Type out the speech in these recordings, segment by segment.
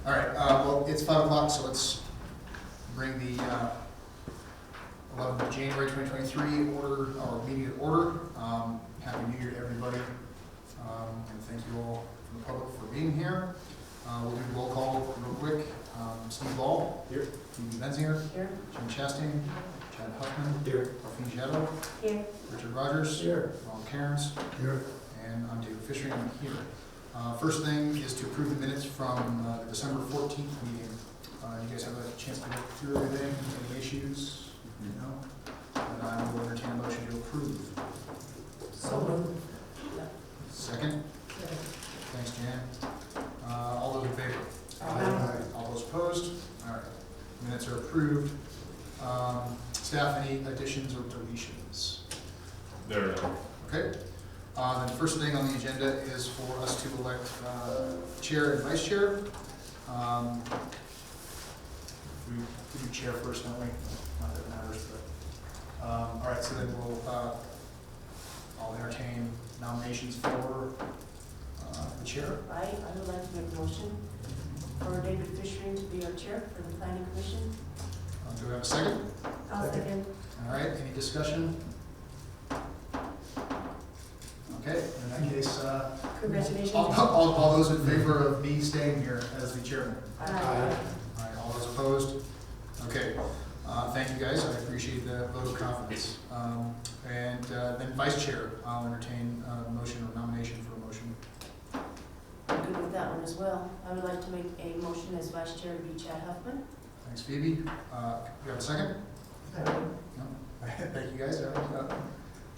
All right, well, it's 5 o'clock, so let's bring the 11th of January 2023 meeting to order. Happy New Year to everybody, and thank you all from the public for being here. We'll do roll call real quick. Steve Ball. Here. Phoebe Benzinger. Here. Jim Chastain. Chad Huffman. Here. Rafin Shadow. Here. Richard Rogers. Here. Ron Cairns. Here. And I'm David Fisher, I'm here. First thing is to approve the minutes from the December 14th meeting. You guys have a chance to look through everything? Any issues? No? And I will entertain a motion to approve. So moved. Second? Thanks, Jan. All those in favor? Aye. All those opposed? All right. Minutes are approved. Staff, any additions or deletions? There are none. Okay. The first thing on the agenda is for us to elect chair and vice chair. We do chair first, don't we? Not that it matters, but all right. So then I'll entertain nominations for the chair. I would like to make a motion for David Fishering to be our chair for the planning commission. Do we have a second? I'll second. All right. Any discussion? Okay. In that case, Congratulations. all those in favor of me staying here as the chairman? Aye. All right, all those opposed? Okay, thank you guys, I appreciate the vote of confidence. And then vice chair, I'll entertain a motion or nomination for a motion. I'm good with that one as well. I would like to make a motion as vice chair to be Chad Huffman. Thanks, Phoebe. You have a second? No? Thank you guys.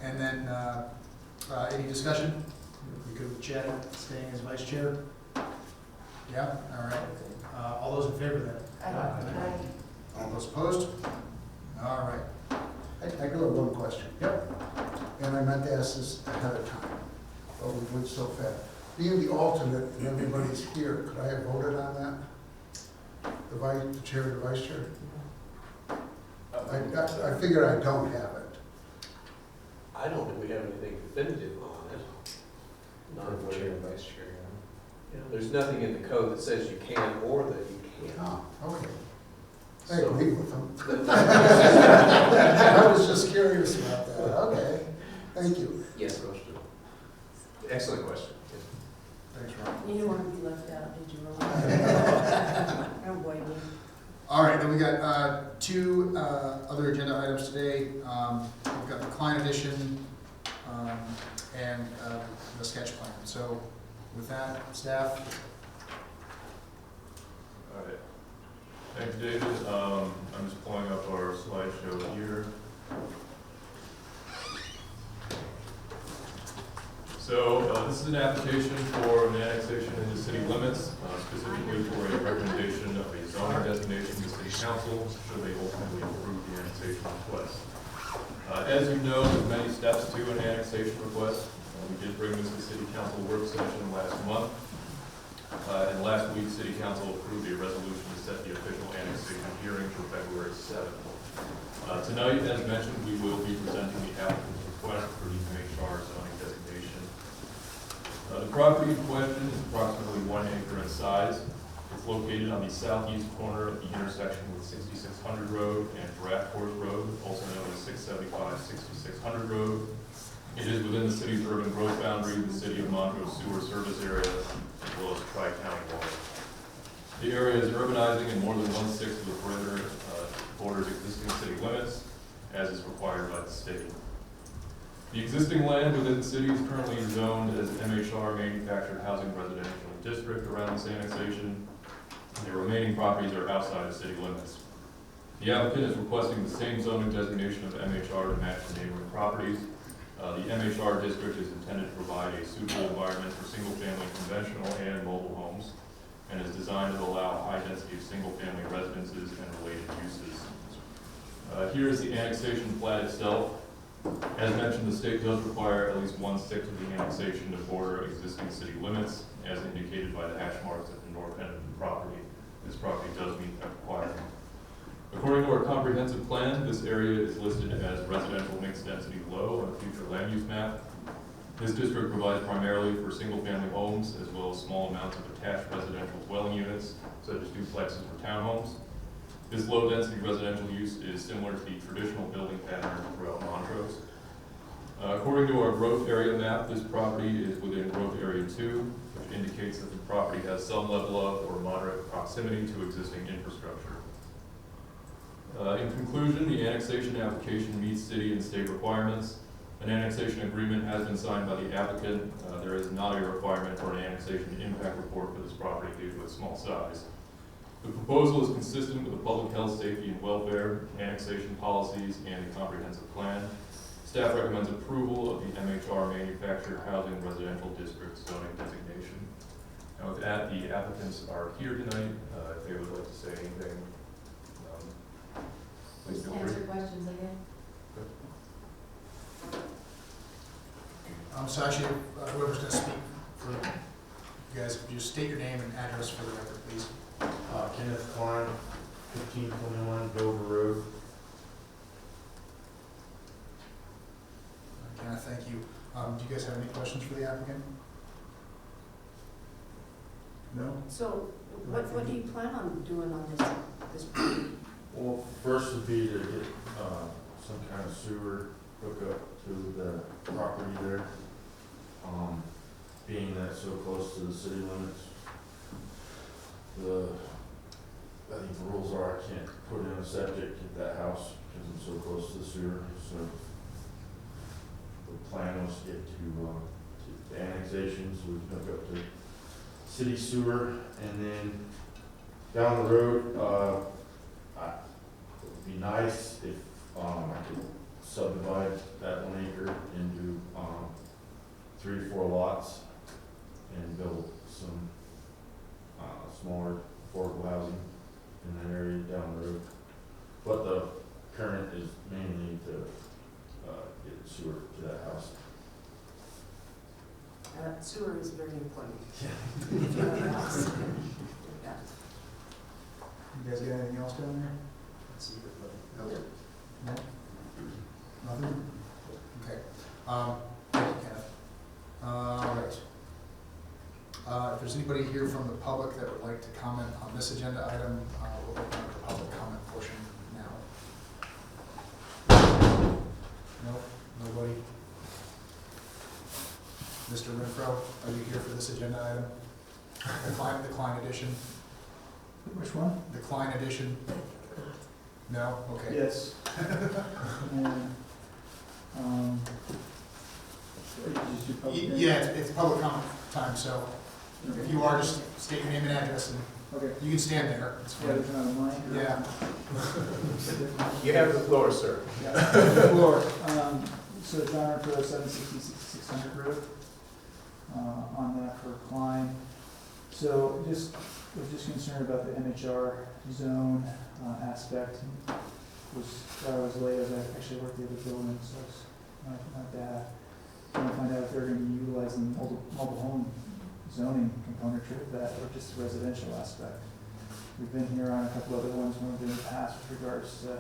And then any discussion? We good with Chad staying as vice chair? Yeah, all right. All those in favor then? Aye. All those opposed? All right. I do have one question, Yep. and I meant to ask this ahead of time, but we went so fast. Being the alternate and everybody's here, could I have voted on that? The chair, the vice chair? I figured I don't have it. I don't think we have anything definitive on it. Not chair and vice chair, There's nothing in the code that says you can or that you can't. Oh, okay. I So- agree with them. I was just curious about that. Okay, thank you. Yes, excellent question. Thanks, Ron. You didn't want to be left out, did you, Ron? Don't blame me. All right, then we got two other agenda items today. We've got the client edition and the sketch plan. So with that, staff. All right. Thanks, David. I'm just pulling up our slideshow here. So this is an application for an annexation into city limits, specifically for a recommendation of a zoning designation to city council should they ultimately approve the annexation request. As you know, there's many steps to an annexation request. We did bring this to city council work session last month. And last week, city council approved a resolution to set the official annexation hearing for February 7th. Tonight, as mentioned, we will be presenting the applicant's request for the MHR zoning designation. The property in question is approximately 1 acre in size. It's located on the southeast corner of the intersection with 6600 Road and Draft Horse Road, also known as 675-6600 Road. It is within the city's urban growth boundary, the City of Montrose sewer service area, as well as Tri-County water. The area is urbanizing and more than 1/6 of the perimeter borders existing city limits, as is required by the state. The existing land within the city is currently zoned as MHR Manufactured Housing Residential District around this annexation. The remaining properties are outside of city limits. The applicant is requesting the same zoning designation of MHR to match the neighboring properties. The MHR district is intended to provide a suitable environment for single-family conventional and mobile homes, and is designed to allow a high density of single-family residences and related uses. Here is the annexation plat itself. As mentioned, the state does require at least 1/6 of the annexation to border existing city limits, as indicated by the hash marks at the north end of the property. This property does meet that requirement. According to our comprehensive plan, this area is listed as residential mixed density low on the future land use map. This district provides primarily for single-family homes as well as small amounts of attached residential dwelling units, such duplexes or townhomes. This low-density residential use is similar to the traditional building pattern throughout Montrose. According to our growth area map, this property is within growth area 2, which indicates that the property has some level of or moderate proximity to existing infrastructure. In conclusion, the annexation application meets city and state requirements. An annexation agreement has been signed by the applicant. There is not a requirement for an annexation impact report for this property due to its small size. The proposal is consistent with the public health, safety, and welfare, annexation policies, and the comprehensive plan. Staff recommends approval of the MHR Manufactured Housing Residential District zoning designation. Now with that, the applicants are here tonight. If they would like to say anything, please Just feel free. answer questions again. So actually, whoever's gonna speak for you guys, just state your name and address for the record, please. Kenneth Klein, 1521 Dover Road. Again, thank you. Do you guys have any questions for the applicant? No? So, what do you plan on doing on this property? Well, first would be to get some kind of sewer hookup to the property there. Being that it's so close to the city limits, I think the rules are I can't put in a septic at that house because I'm so close to the sewer. So the plan was to get to the annexation so we can hook up to city sewer, and then down the road, it would be nice if I could subdivide that 1 acre into 3 or 4 lots and build some smaller affordable housing in that area down the road. But the current is mainly to get sewer to that house. Sewer is very important. Yeah. Yeah. You guys got anything else down there? Let's see. No? Nothing? Okay. Thank you, Kenneth. All right. If there's anybody here from the public that would like to comment on this agenda item, we'll open up the public comment portion now. No? Nobody? Mr. Renfro, are you here for this agenda item? The Klein edition? Which one? The Klein edition? No? Okay. Yes. And, just do public hearing? Yeah, it's public comment time, so if you are, just state your name and address, and Okay. you can stand there. It's Yeah, fine. there's another mic. or- Yeah. You have the floor, sir. Yeah. Floor. So John Renfro, 766 Road, on that for Klein. So was just concerned about the MHR zone aspect. While I was late, I actually worked at the building, so it's my dad. Trying to find out if they're going to be utilizing mobile home zoning component to that, or just the residential aspect. We've been here on a couple other ones, one of them in the past with regards to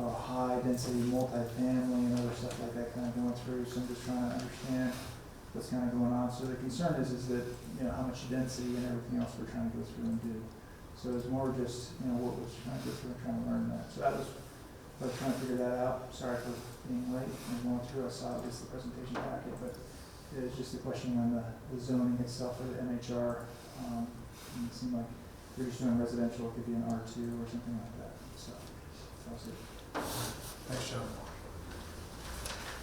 high density multifamily and other stuff like that kind of going through, so I'm just trying to understand what's kind of going on. So the concern is that, how much density and everything else we're trying to go through and do. So it's more just, what we're trying to go through and trying to learn that. So I was trying to figure that out. Sorry for being late and going through. I saw this the presentation packet, but it's just a question on the zoning itself for the MHR. It seemed like if you're just doing residential, it could be an R2 or something like that. So that was it. Thanks, John.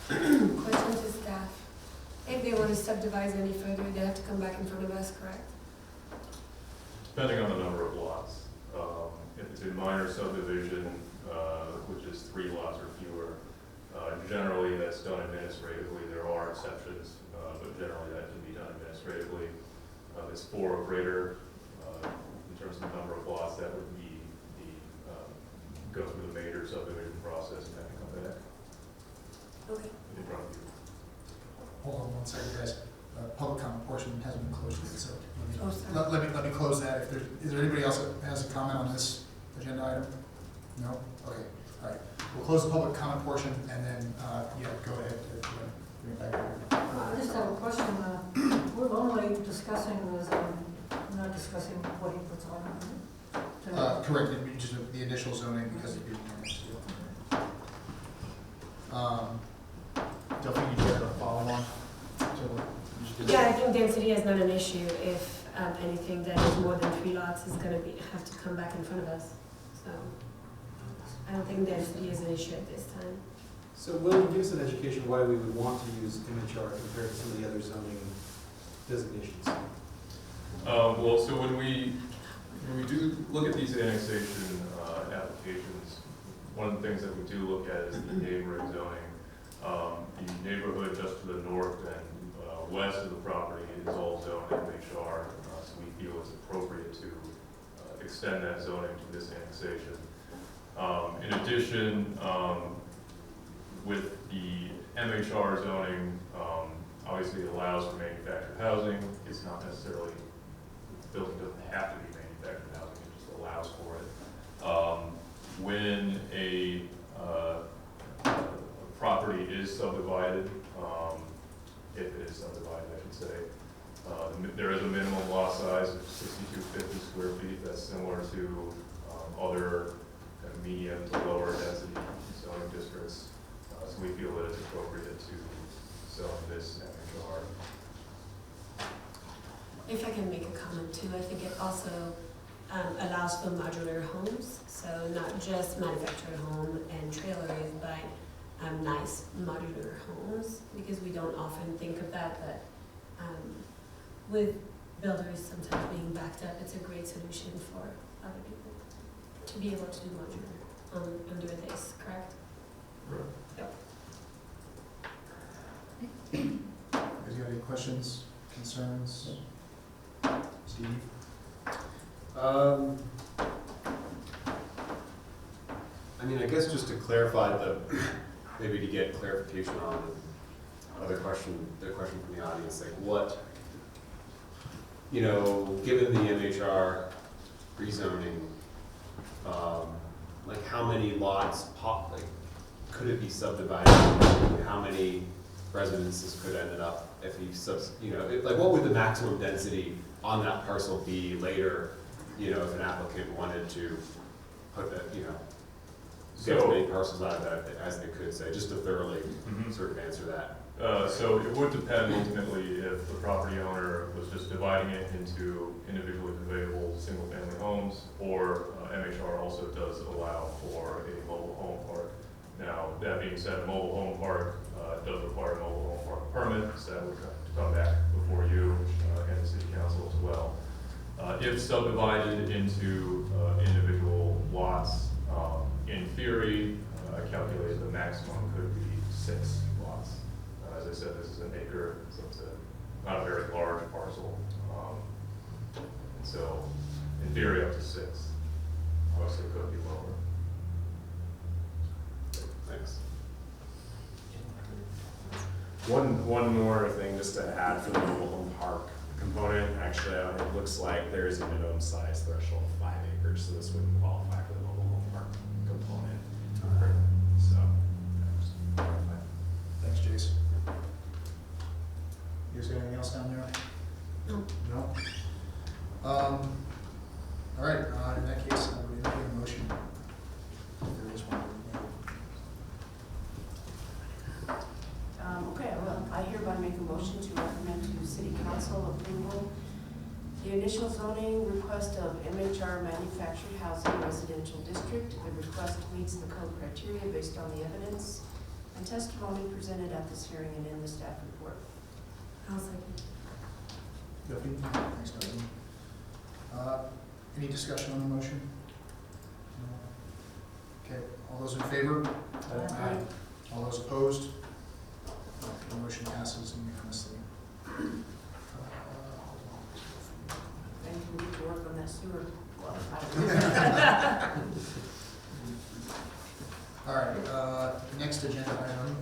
Question to staff. If they want to subdivide any further, they have to come back in front of us, correct? Depending on the number of lots. If it's a minor subdivision, which is 3 lots or fewer, generally that's done administratively. There are exceptions, but generally that can be done administratively. If it's 4 or greater, in terms of the number of lots, that would be go through the major subdivision process and then come back Okay. in front of you. Hold on one second, guys. Public comment portion hasn't been closed yet, so Oh, sorry. let me close that. Is there anybody else that has a comment on this agenda item? No? Okay, all right. We'll close the public comment portion, and then, go ahead. Bring it back over. I just have a question. We're only discussing the zone, not discussing what he puts on. Correct, it'd be just the initial zoning because it'd be next to. Delphine, you had a follow-on? Yeah, I think density is not an issue if anything that is more than 3 lots is gonna have to come back in front of us. So I don't think density is an issue at this time. So Will, give us an education why we would want to use MHR compared to some of the other zoning designations. Well, so when we do look at these annexation applications, one of the things that we do look at is the neighboring zoning. The neighborhood just to the north and west of the property is all zoned MHR, so we feel it's appropriate to extend that zoning to this annexation. In addition, with the MHR zoning, obviously it allows for manufactured housing. It's not necessarily, the building doesn't have to be manufactured housing, it just allows for it. When a property is subdivided, if it is subdivided, I should say, there is a minimum lot size of 6,250 square feet. That's similar to other kind of medium to lower density zoning districts. So we feel that it's appropriate to zone this MHR. If I can make a comment too, I think it also allows for modular homes, so not just manufactured home and trailers, but nice modular homes, because we don't often think of that, but with builders sometimes being backed up, it's a great solution for other people to be able to do modular under this, correct? Right. Yep. You guys got any questions, concerns? Steve? I mean, I guess just to clarify maybe to get clarification on the question from the audience, like what, given the MHR rezoning, like how many lots could it be subdivided? How many residences could end up if like what would the maximum density on that parcel be later, if an applicant wanted to put that, get as many parcels out of that as they could, say, just to thoroughly sort of answer that. So it would depend ultimately if the property owner was just dividing it into individually conveyable single-family homes, or MHR also does allow for a mobile home park. Now, that being said, a mobile home park does require a mobile home park permit, so that would come back before you and the city council as well. If subdivided into individual lots, in theory, I calculated the maximum could be 6 lots. As I said, this is an acre, so it's not a very large parcel. So, in theory, up to 6. Obviously, it could be lower. Thanks. One more thing just to add for the mobile home park component. Actually, it looks like there is a minimum size threshold of 5 acres, so this wouldn't qualify for the mobile home park component. So, just clarify. Thanks, Jason. You guys got anything else down there? No. No? All right, in that case, I would entertain a motion. If there is one. Okay, well, I hereby make a motion to recommend to City Council approval the initial zoning request of MHR Manufactured Housing Residential District. The request meets the code criteria based on the evidence and testimony presented at this hearing and in the staff report. I'll second. Delphine? Thanks, Delphine. Any discussion on the motion? Okay, all those in favor? Aye. All those opposed? The motion passes unanimously. And can we get to work on that sewer? Well, I don't know. All right, next agenda item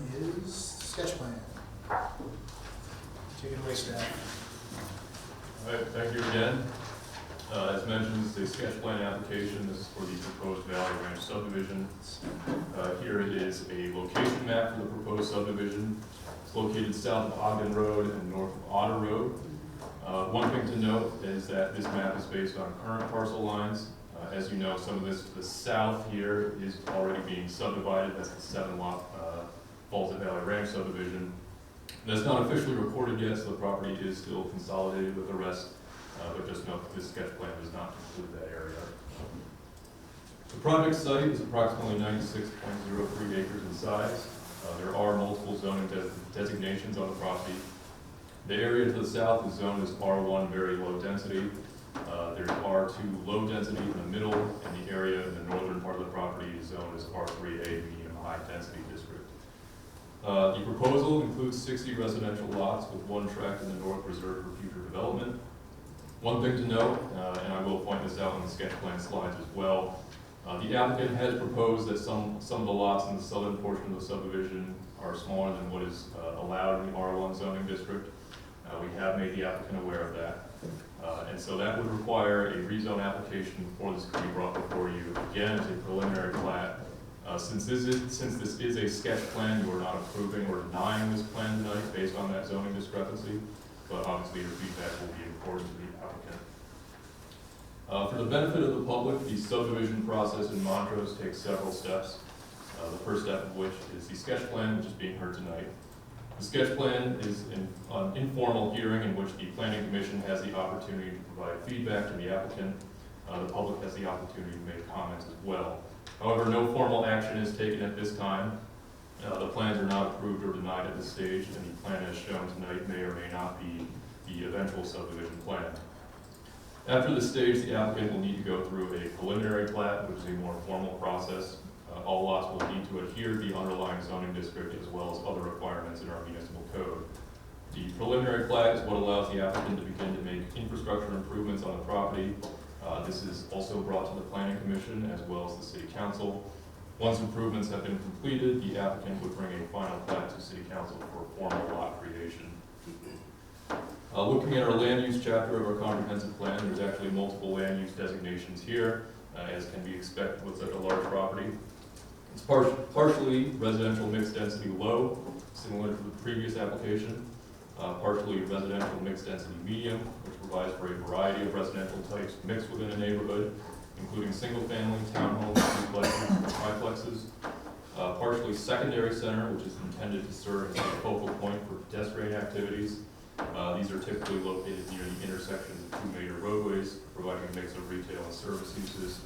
is sketch plan. Take it away, staff. All right, thank you again. As mentioned, it's a sketch plan application. This is for the proposed Valley Ranch subdivision. Here it is a location map for the proposed subdivision. It's located south of Ogden Road and north of Otter Road. One thing to note is that this map is based on current parcel lines. As you know, some of this to the south here is already being subdivided. That's the 7-lot Falls Valley Ranch subdivision. That's not officially recorded yet, so the property is still consolidated with the rest, but just note that this sketch plan does not include that area. The project site is approximately 96.03 acres in size. There are multiple zoning designations on the property. The area to the south is zoned as R1, very low density. There's R2, low density in the middle, and the area in the northern part of the property is zoned as R3A, medium high density district. The proposal includes 60 residential lots with 1 tract in the north reserved for future development. One thing to note, and I will point this out on the sketch plan slides as well, the applicant has proposed that some of the lots in the southern portion of the subdivision are smaller than what is allowed in the R1 zoning district. We have made the applicant aware of that. And so that would require a rezone application for this to be brought before you. Again, as a preliminary plat. Since this is a sketch plan, you are not approving or denying this plan tonight based on that zoning discrepancy, but obviously your feedback will be important to the applicant. For the benefit of the public, the subdivision process in Montrose takes several steps. The first step of which is the sketch plan, which is being heard tonight. The sketch plan is an informal hearing in which the Planning Commission has the opportunity to provide feedback to the applicant. The public has the opportunity to make comments as well. However, no formal action is taken at this time. The plans are not approved or denied at this stage, and the plan as shown tonight may or may not be the eventual subdivision plan. After this stage, the applicant will need to go through a preliminary plat, which is a more formal process. All lots will need to adhere to the underlying zoning district as well as other requirements in our municipal code. The preliminary plat is what allows the applicant to begin to make infrastructure improvements on the property. This is also brought to the Planning Commission as well as the City Council. Once improvements have been completed, the applicant would bring a final plat to City Council for formal lot creation. Looking at our land use chapter of our comprehensive plan, there's actually multiple land use designations here, as can be expected with such a large property. It's partially residential mixed density low, similar to the previous application. Partially residential mixed density medium, which provides for a variety of residential types mixed within a neighborhood, including single-family, townhomes, duplexes, and triplexes. Partially secondary center, which is intended to serve as a focal point for pedestrian activities. These are typically located near the intersections of 2 major roadways, providing a mix of retail and service uses.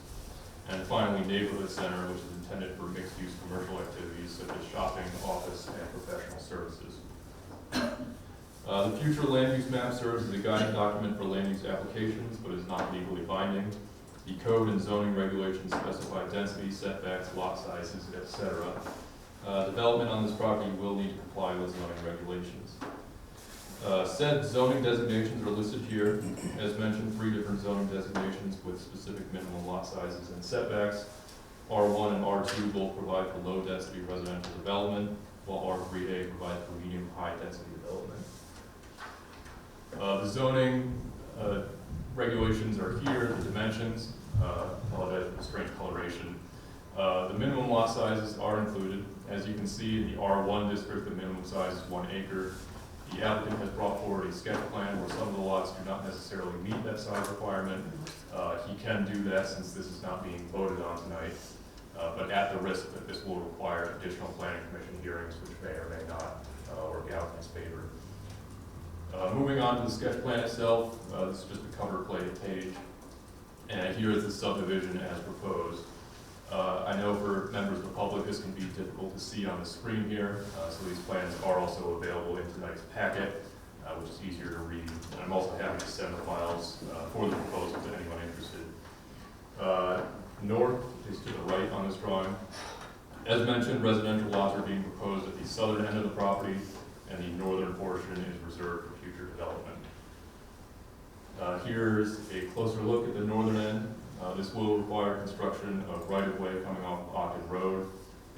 And finally, neighborhood center, which is intended for mixed-use commercial activities such as shopping, office, and professional services. The future land use map serves as a guiding document for land use applications, but is not legally binding. The code and zoning regulations specify density, setbacks, lot sizes, etc. Development on this property will need to comply with zoning regulations. Said zoning designations are listed here. As mentioned, 3 different zoning designations with specific minimum lot sizes and setbacks. R1 and R2 both provide for low density residential development, while R3A provides for medium high density development. The zoning regulations are here, the dimensions, apologize for the strange coloration. The minimum lot sizes are included. As you can see in the R1 district, the minimum size is 1 acre. The applicant has brought forward a sketch plan where some of the lots do not necessarily meet that size requirement. He can do that since this is not being voted on tonight, but at the risk that this will require additional planning commission hearings, which may or may not work out in his favor. Moving on to the sketch plan itself, this is just a cover page, and here is the subdivision as proposed. I know for members of the public this can be difficult to see on the screen here, so these plans are also available in tonight's packet, which is easier to read. And I'm also happy to send the files for the proposal to anyone interested. North is to the right on this drawing. As mentioned, residential lots are being proposed at the southern end of the property, and the northern portion is reserved for future development. Here's a closer look at the northern end. This will require construction of right-of-way coming off Ogden Road.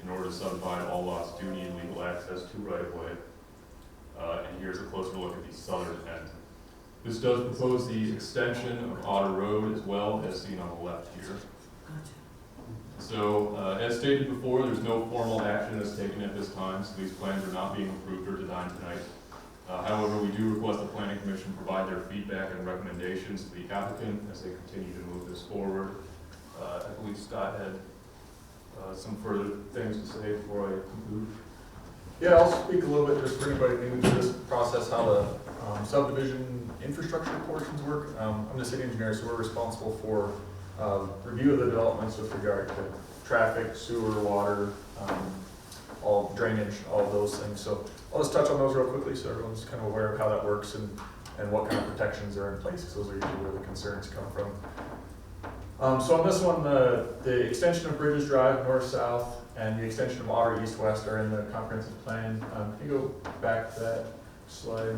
In order to subdivide, all lots do need legal access to right-of-way. And here's a closer look at the southern end. This does propose the extension of Otter Road as well, as seen on the left here. So, as stated before, there's no formal action that's taken at this time, so these plans are not being approved or denied tonight. However, we do request the Planning Commission provide their feedback and recommendations to the applicant as they continue to move this forward. believe Scott had some further things to say before I conclude. Yeah, I'll speak a little bit just for anybody new to this process, how the subdivision infrastructure portions work. I'm the city engineer, so we're responsible for review of the developments with regard to traffic, sewer, water, all drainage, all of those things. So I'll just touch on those real quickly so everyone's kind of aware of how that works and what kind of protections are in place, because those are usually where the concerns come from. So on this one, the extension of Bridges Drive north-south and the extension of Otter east-west are in the comprehensive plan. Can you go back to that slide?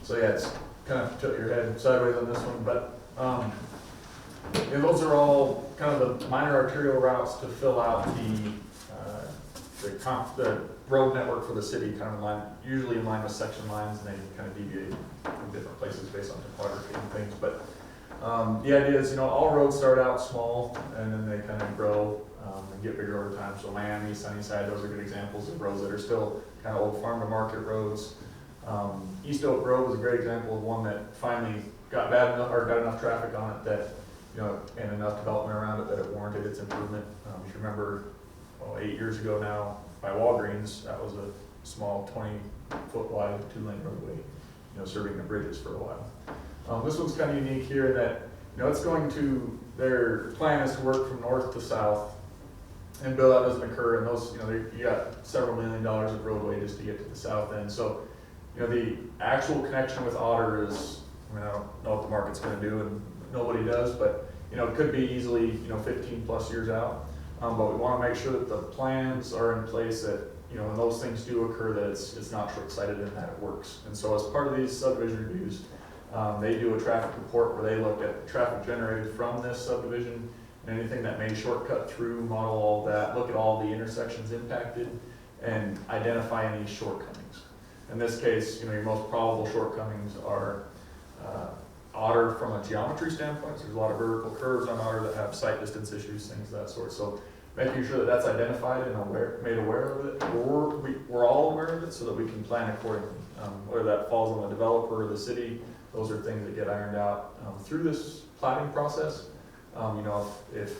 So yeah, it's kind of tilt your head sideways on this one, but yeah, those are all kind of the minor arterial routes to fill out the road network for the city, kind of in line, usually in line with section lines, and they kind of deviate in different places based on topography and things. But the idea is, all roads start out small and then they kind of grow and get bigger over time. So Miami, Sunnyside, those are good examples of roads that are still kind of old farm to market roads. East Oak Road was a great example of one that finally got bad enough or got enough traffic on it that, and enough development around it that it warranted its improvement. If you remember, 8 years ago now, by Walgreens, that was a small 20-foot wide 2-lane roadway, serving the bridges for a while. This one's kind of unique here in that, it's going to, their plan is to work from north to south, and build out doesn't occur, and those, you got several $1 million of roadway just to get to the south end. So, the actual connection with Otter is, I don't know what the market's gonna do, and nobody does, but, it could be easily, 15 plus years out. But we wanna make sure that the plans are in place that, when those things do occur, that it's not short-sighted and that it works. And so as part of these subdivision reviews, they do a traffic report where they look at traffic generated from this subdivision and anything that may shortcut through, model all that, look at all the intersections impacted, and identify any shortcomings. In this case, your most probable shortcomings are Otter from a geometry standpoint. So there's a lot of vertical curves on Otter that have sight distance issues, things of that sort. So making sure that that's identified and made aware of it, we're all aware of it so that we can plan accordingly. Whether that falls on the developer or the city, those are things that get ironed out through this planning process. If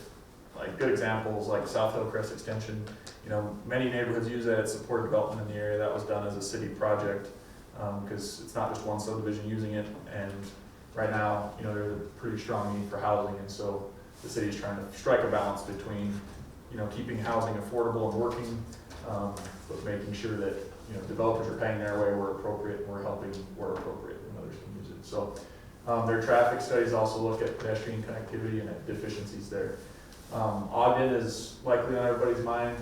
like good examples like South Hillcrest Extension, many neighborhoods use that, support development in the area. That was done as a city project because it's not just one subdivision using it, and right now, there's a pretty strong need for housing, and so the city is trying to strike a balance between, keeping housing affordable and working, but making sure that, developers are paying their way where appropriate, and we're helping where appropriate, and others can use it. So their traffic studies also look at pedestrian connectivity and at deficiencies there. Ogden is likely on everybody's mind.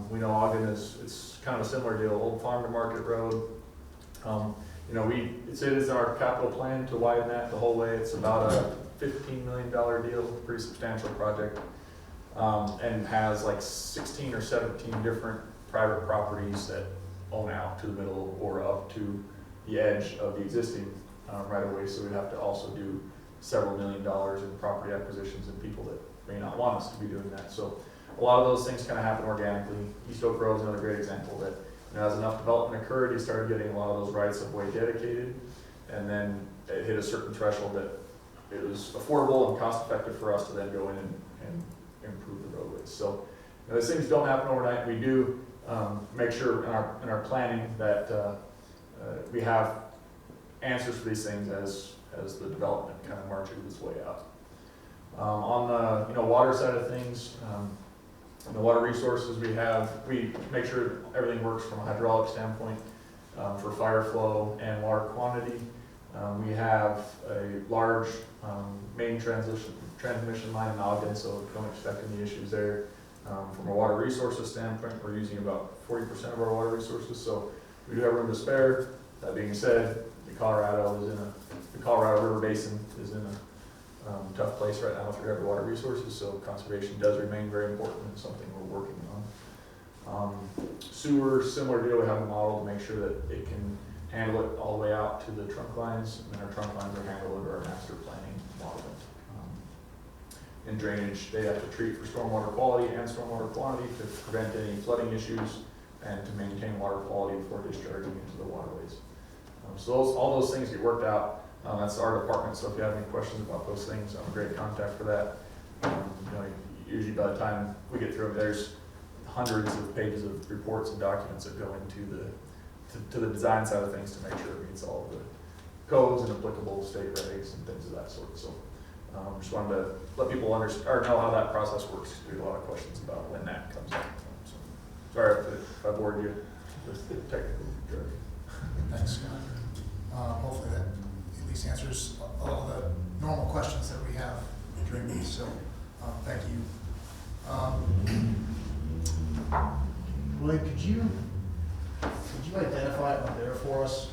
We know Ogden it's kind of a similar deal, old farm to market road. It is our capital plan to widen that the whole way. It's about a $15 million deal, pretty substantial project, and has like 16 or 17 different private properties that own out to the middle or up to the edge of the existing right of way. So we'd have to also do several $1 million in property acquisitions and people that may not want us to be doing that. So a lot of those things kind of happen organically. East Oak Road is another great example that, as enough development occurred, you started getting a lot of those rights of way dedicated, and then it hit a certain threshold that it was affordable and cost effective for us to then go in and improve the roadways. So those things don't happen overnight. We do make sure in our planning that we have answers for these things as the development kind of marches its way out. On the water side of things, the water resources we make sure everything works from a hydraulic standpoint for fire flow and water quantity. We have a large main transmission line in Ogden, so don't expect any issues there. From a water resources standpoint, we're using about 40% of our water resources, so we do have room to spare. That being said, the Colorado River Basin is in a tough place right now with regard to water resources, so conservation does remain very important and something we're working on. Sewer, similar deal. We have a model to make sure that it can handle it all the way out to the trunk lines, and then our trunk lines are handled under our master planning model. In drainage, they have to treat for stormwater quality and stormwater quantity to prevent any flooding issues and to maintain water quality before discharging into the waterways. So all those things get worked out. That's our department, so if you have any questions about those things, I'm a great contact for that. You know, usually by the time we get through them, there's hundreds of pages of reports and documents that go into to the design side of things to make sure it meets all of the codes and applicable state regs and things of that sort. So just wanted to let people understand or know how that process works. There's a lot of questions about when that comes up. So sorry if I bored you with the technical jargon. Thanks, Scott. Hopefully that at least answers all the normal questions that we have during these, so thank you. William, could you identify it up there for us?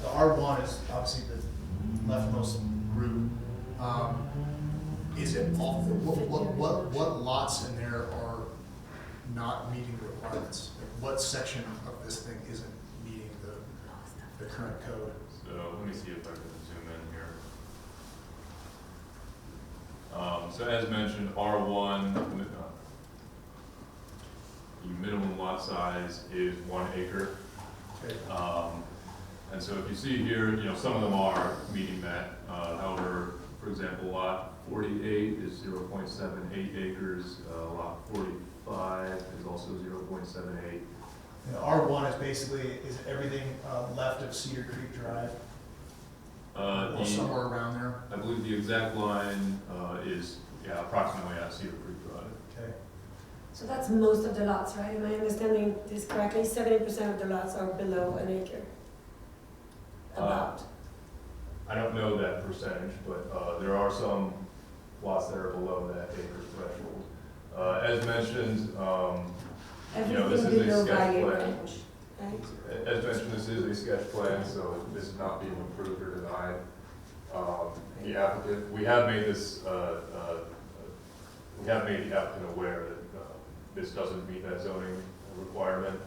The R1 is obviously the leftmost group. Is it all, what lots in there are not meeting the requirements? Like, what section of this thing isn't meeting the current code? So let me see if I can zoom in here. So as mentioned, R1, the minimum lot size is 1 acre. Okay. And so if you see here, you know, some of them are meeting that. However, for example, lot 48 is 0.78 acres. Lot 45 is also 0.78. R1 is basically, is everything left of Cedar Creek Drive? Or somewhere around there? I believe the exact line is, yeah, approximately at Cedar Creek Drive. Okay. So that's most of the lots, right? Am I understanding this correctly? 70% of the lots are below an acre? About? I don't know that percentage, but there are some lots that are below that acre threshold. As mentioned, you know, this Everything is a below sketch value plan. range, right? As mentioned, this is a sketch plan, so this is not being approved or denied. The applicant, we have made this, we have made the applicant aware that this doesn't meet that zoning requirement.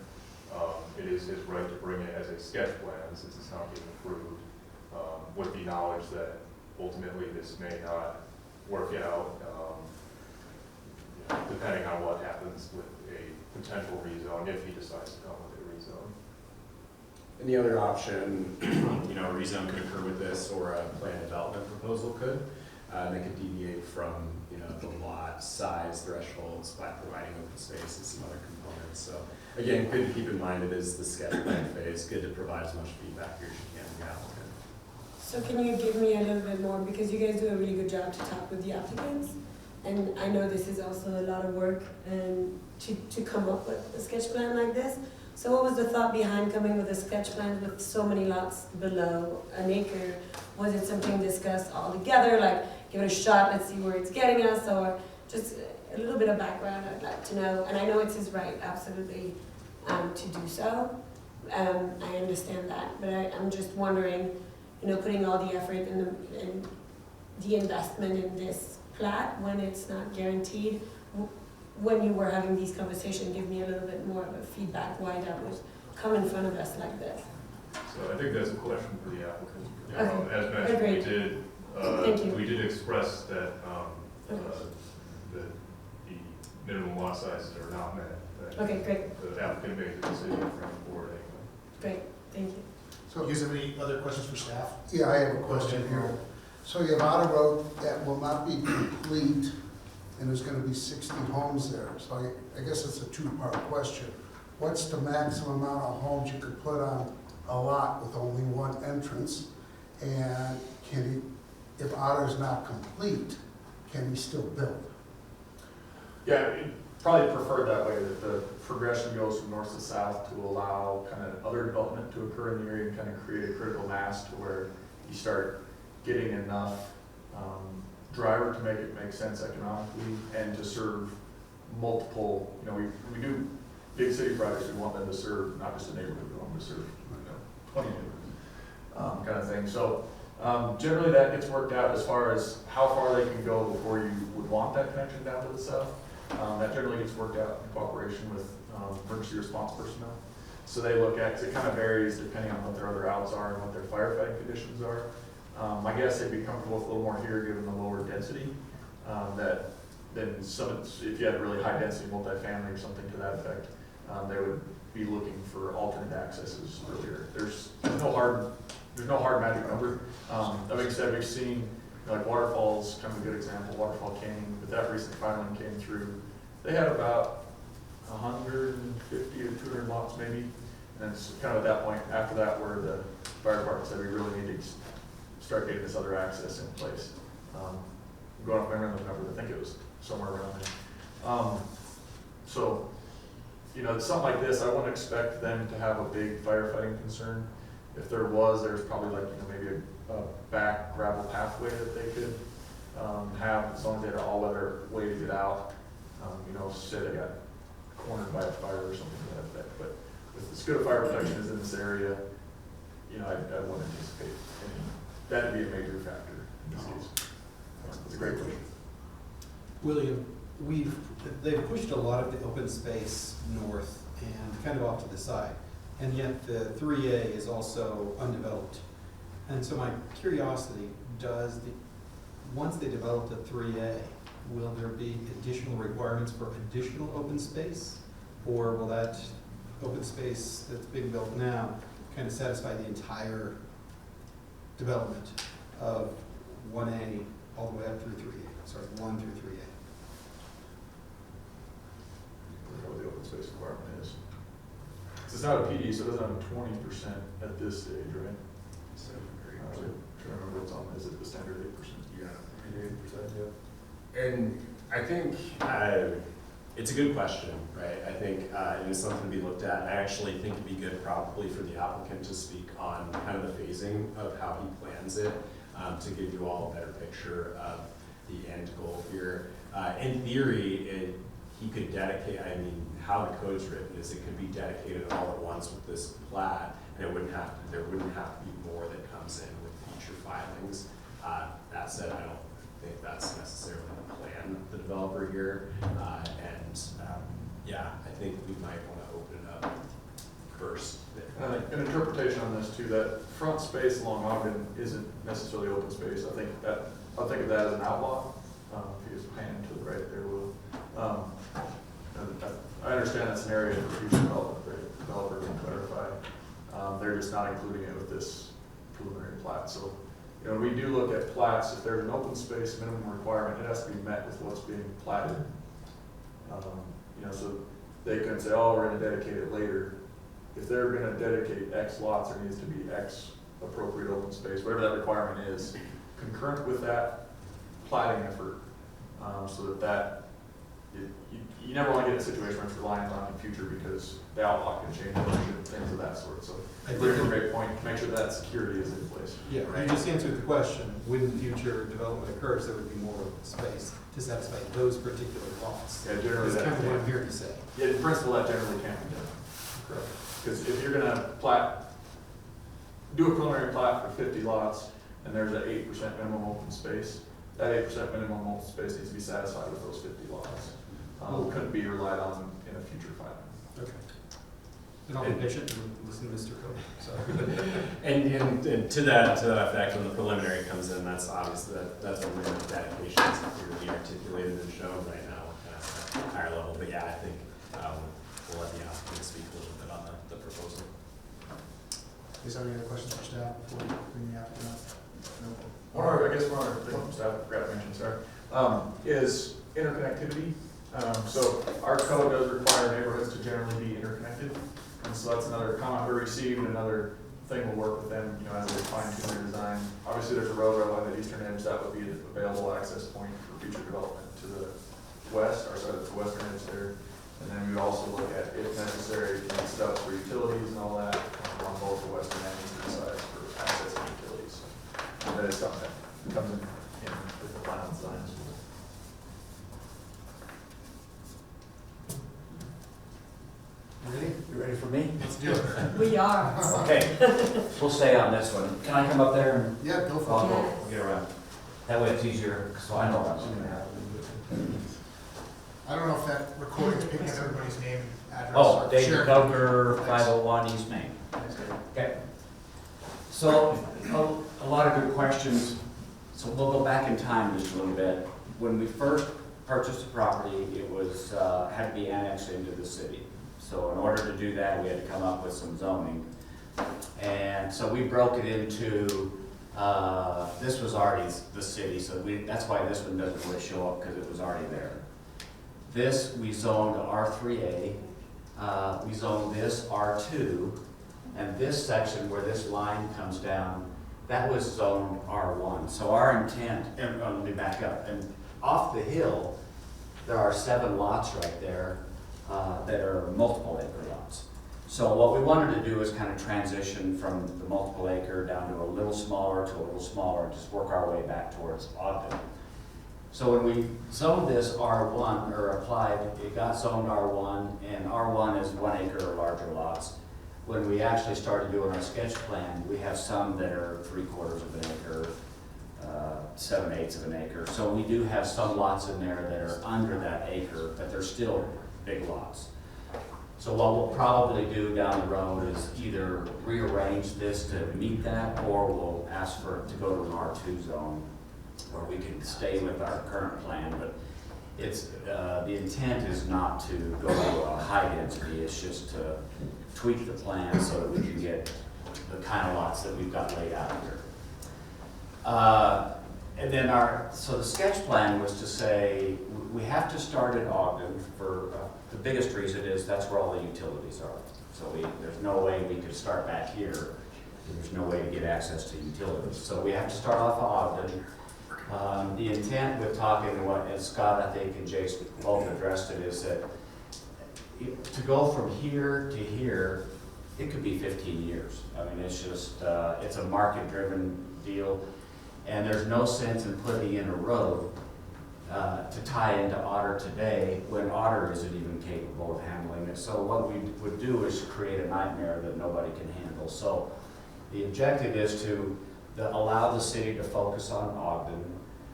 It is his right to bring it as a sketch plan since it's not being approved, with the knowledge that ultimately this may not work out, depending on what happens with a potential rezone, if he decides to come with a rezone. And the other option, you know, a rezone could occur with this, or a plan development proposal could. They could deviate from, you know, the lot size thresholds by providing open space and some other components. So again, good to keep in mind, it is the sketch plan phase. Good to provide as much feedback here as you can to the applicant. So can you give me a little bit more, because you guys do a really good job to talk with the applicants, and I know this is also a lot of work and to come up with a sketch plan like this. So what was the thought behind coming with a sketch plan with so many lots below an acre? Was it something discussed all together, like give it a shot, let's see where it's getting us, or just a little bit of background I'd like to know? And I know it's his right, absolutely, to do so. I understand that, but I'm just wondering, you know, putting all the effort and the investment in this plat when it's not guaranteed. When you were having these conversations, give me a little bit more of a feedback why that would come in front of us like this. So I think that's a question for the applicant. Okay. As mentioned, Agreed. Thank you. we did express that, Okay. that the minimum lot sizes are not met. That Okay, great, the applicant made the decision from the board anyway. great, thank you. So, you guys have any other questions for staff? Yeah, I have a question here. So you have Otter Road that will not be complete, and there's gonna be 60 homes there. So I guess it's a two-part question. What's the maximum amount of homes you could put on a lot with only one entrance? And can he, if Otter's not complete, can he still build? Yeah, probably preferred that way, that the progression goes from north to south to allow kind of other development to occur in the area and kind of create a critical mass to where you start getting enough driver to make it make sense economically and to serve multiple, you know, we do big city projects, we want them to serve not just a neighborhood, we want them to serve, you know, 20 neighborhoods, kind of thing. So generally that gets worked out as far as how far they can go before you would want that connection down to the south. That generally gets worked out in cooperation with emergency response personnel. So they look at, 'cause it kind of varies depending on what their other outs are and what their firefighting conditions are. I guess they'd be comfortable with a little more here given the lower density. That then if you had really high density multifamily or something to that effect, they would be looking for alternate accesses earlier. There's no hard magic number. That being said, we've seen Like Waterfall's kind of a good example, Waterfall Canyon, but that recent filing came through. They had about 150 or 200 lots maybe, and it's kind of at that point, after that, where the fire department said we really need to start getting this other access in place. I'm going off memory on the numbers, I think it was somewhere around there. So, you know, something like this, I wouldn't expect them to have a big firefighting concern. If there was, there's probably like, you know, maybe a back gravel pathway that they could have, as long as they had an all-weather way to get out. You know, say they got cornered by a fire or something to that effect. But with as good a fire protection as in this area, you know, I wouldn't anticipate that to be a major factor in this case. It's a great question. William, they've pushed a lot of the open space north and kind of off to the side, and yet the 3A is also undeveloped. And so my curiosity, once they develop the 3A, will there be additional requirements for additional open space? Or will that open space that's being built now kind of satisfy the entire development of 1A all the way up through 3A? Sorry, 1 through 3A. I don't know what the open space requirement is. It's not a PD, so it doesn't have 20% at this stage, right? I'm trying to remember what's on, is it the standard 8%? Yeah. 8%, yeah. And I think it's a good question, right? I think it is something to be looked at. I actually think it'd be good probably for the applicant to speak on kind of the phasing of how he plans it, to give you all a better picture of the end goal here. In theory, he could dedicate, I mean, how the code's written is it could be dedicated all at once with this plat, and there wouldn't have to be more that comes in with future filings. That said, I don't think that's necessarily the plan of the developer here. Yeah, I think we might want to open it up first. An interpretation on this too, that front space along Ogden isn't necessarily open space. I'll think of that as an outlaw. If you just pan to the right there, Will. I understand that's an area for future development, the developer can clarify. They're just not including it with this preliminary plat. So, you know, we do look at plats. If there's an open space minimum requirement, it has to be met with what's being platted. You know, so they can say, oh, we're going to dedicate it later. If they're going to dedicate X lots, there needs to be X appropriate open space, whatever that requirement is, concurrent with that platting effort, so that you never want to get in a situation where it's reliant on the future because the outlaw can change and things of that sort. So I think it's a great point to make sure that security is in place. Yeah, you just answered the question. When future development occurs, there would be more space to satisfy those particular lots. Yeah, generally that's that kind of what I'm hearing you say. Yeah, in principle, that generally can't be done. Correct. Because if you're going to do a preliminary plat for 50 lots, and there's an 8% minimum open space, that 8% minimum open space needs to be satisfied with those 50 lots. Couldn't be relied on in a future filing. Okay. And I'll be patient and listen to Mr. Cody. Sorry. And to that effect, when the preliminary comes in, that's obviously that's when the dedication is clearly articulated and shown right now at a higher level. But yeah, I think we'll let the applicant speak a little bit on the proposal. Is there any other questions for staff before we bring the applicant up? No. I guess one other thing from staff, I forgot to mention, sorry, is interconnectivity. So our code does require neighborhoods to generally be interconnected. And so that's another comment we received, another thing we'll work with them, you know, as they fine tune their design. Obviously, there's a road along the eastern edge, that would be an available access point for future development to the west, or sorry, the western edge there. And then we would also look at, if necessary, stuff for utilities and all that on both the western and eastern sides for access and utilities. So that is something that comes in with the final design as well. Ready? You ready for me? Let's do it. We are. Okay, we'll stay on this one. Can I come up there and Yeah, go for I'll it. go, we'll get around? That way it's easier, so I know what's gonna happen. I don't know if that recording's picking up everybody's name, address. Oh, or David share. Coker, Thanks. 501 East Main. Thanks, David. Okay. So, a lot of good questions. So we'll go back in time just a little bit. When we first purchased the property, it was, had to be annexed into the city. So in order to do that, we had to come up with some zoning. And so we broke it into This was already the city, so that's why this one doesn't really show up, because it was already there. This, we zoned R3A, we zoned this R2, and this section where this line comes down, that was zoned R1. So our intent, and let me back up, and off the hill, there are 7 lots right there that are multiple acre lots. So what we wanted to do is kind of transition from the multiple acre down to a little smaller, and just work our way back towards Ogden. So when we zoned this R1, or applied, it got zoned R1, and R1 is 1 acre or larger lots. When we actually started doing our sketch plan, we have some that are 3/4 of an acre, 7/8 of an acre. So we do have some lots in there that are under that acre, but they're still big lots. So what we'll probably do down the road is either rearrange this to meet that, or we'll ask for it to go to an R2 zone, where we can stay with our current plan. But it's, the intent is not to go to a high density, it's just to tweak the plan so that we can get the kind of lots that we've got laid out here. And then so the sketch plan was to say, we have to start at Ogden for, the biggest reason is that's where all the utilities are. So there's no way we could start back here. There's no way to get access to utilities. So we have to start off of Ogden. The intent with talking to what, and Scott, I think, and Jason both addressed it, is that to go from here to here, it could be 15 years. I mean, it's just, it's a market-driven deal, and there's no sense in putting in a road to tie into Otter today when Otter isn't even capable of handling it. So what we would do is create a nightmare that nobody can handle. So the objective is to allow the city to focus on Ogden.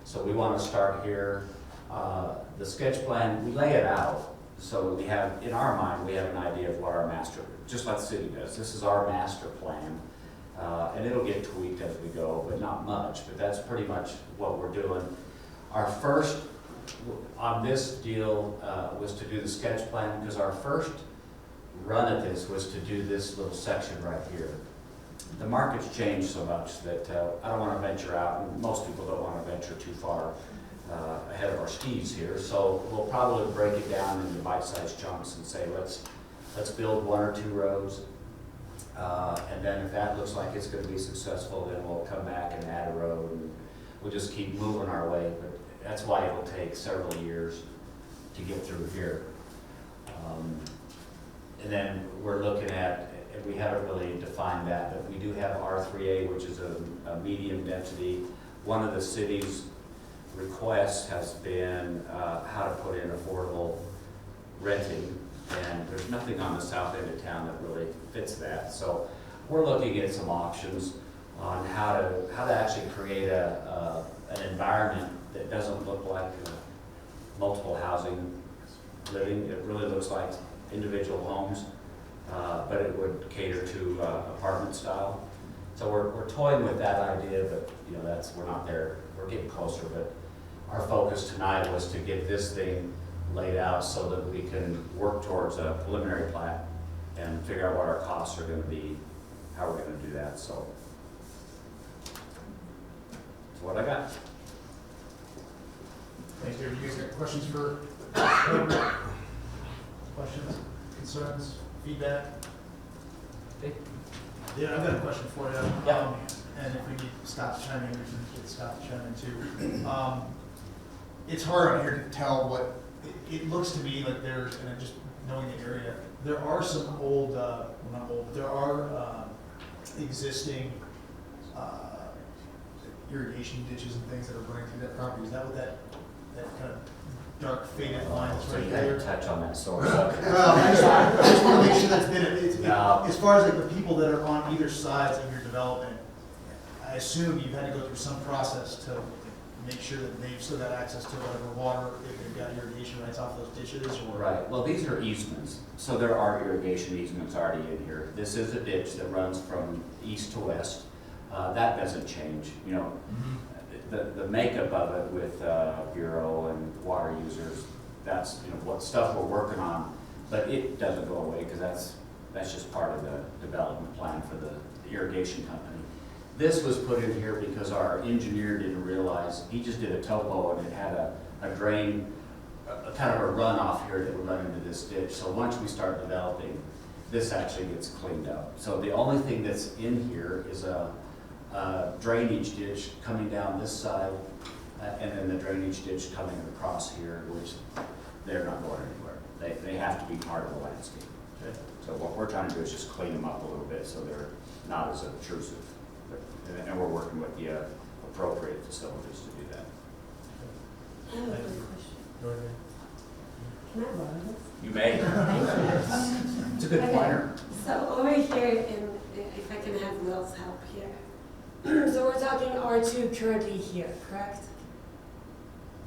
So we want to start here. The sketch plan, we lay it out. So we have, in our mind, we have an idea of what our master, just like the city does. This is our master plan. And it'll get tweaked as we go, but not much. But that's pretty much what we're doing. Our first, on this deal, was to do the sketch plan, because our first run at this was to do this little section right here. The market's changed so much that I don't want to venture out, and most people don't want to venture too far ahead of our skis here. So we'll probably break it down into bite-sized chunks and say, let's build 1 or 2 roads. And then if that looks like it's going to be successful, then we'll come back and add a road, and we'll just keep moving our way. But that's why it'll take several years to get through here. And then we're looking at, and we haven't really defined that, but we do have R3A, which is a medium density. One of the city's requests has been how to put in affordable renting, and there's nothing on the south end of town that really fits that. So we're looking at some options on how to actually create an environment that doesn't look like multiple housing living. It really looks like individual homes, but it would cater to apartment style. So we're toying with that idea, but we're not there. We're getting closer, but our focus tonight was to get this thing laid out so that we can work towards a preliminary plat and figure out what our costs are going to be, how we're going to do that. So that's what I got. Thanks, David. You guys got questions for questions, concerns, feedback? Yeah, I've got a question for you. Yeah. And if we need Scott to chime in, we can get Scott to chime in too. It's hard on here to tell what, it looks to me like there's, and just knowing the area, there are some old, well not old, but there are existing irrigation ditches and things that are running through that property. Is that what that kind of dark faded line is So right you had there? to touch on that source. I just want to make sure that's been, No. as far as like the people that are on either sides of your development, I assume you've had to go through some process to make sure that they've still got access to whatever water, if they've got irrigation rights off those ditches, or? Right, well, these are easements, so there are irrigation easements already in here. This is a ditch that runs from east to west. That doesn't change, the makeup of it with Bureau and water users, that's what stuff we're working on, but it doesn't go away because that's just part of the development plan for the irrigation company. This was put in here because our engineer didn't realize, he just did a topo and it had a drain, a kind of a runoff here that would run into this ditch. So once we start developing, this actually gets cleaned up. So the only thing that's in here is a drainage ditch coming down this side, and then the drainage ditch coming across here, which they're not going anywhere. They have to be part of the landscape. So what we're trying to do is just clean them up a little bit so they're not as obtrusive. And we're working with the appropriate facilities to do that. I have a quick question. Can I borrow this? You may. It's a good Okay. pointer. So over here, if I can have Will's help here. So we're talking R2 currently here, correct?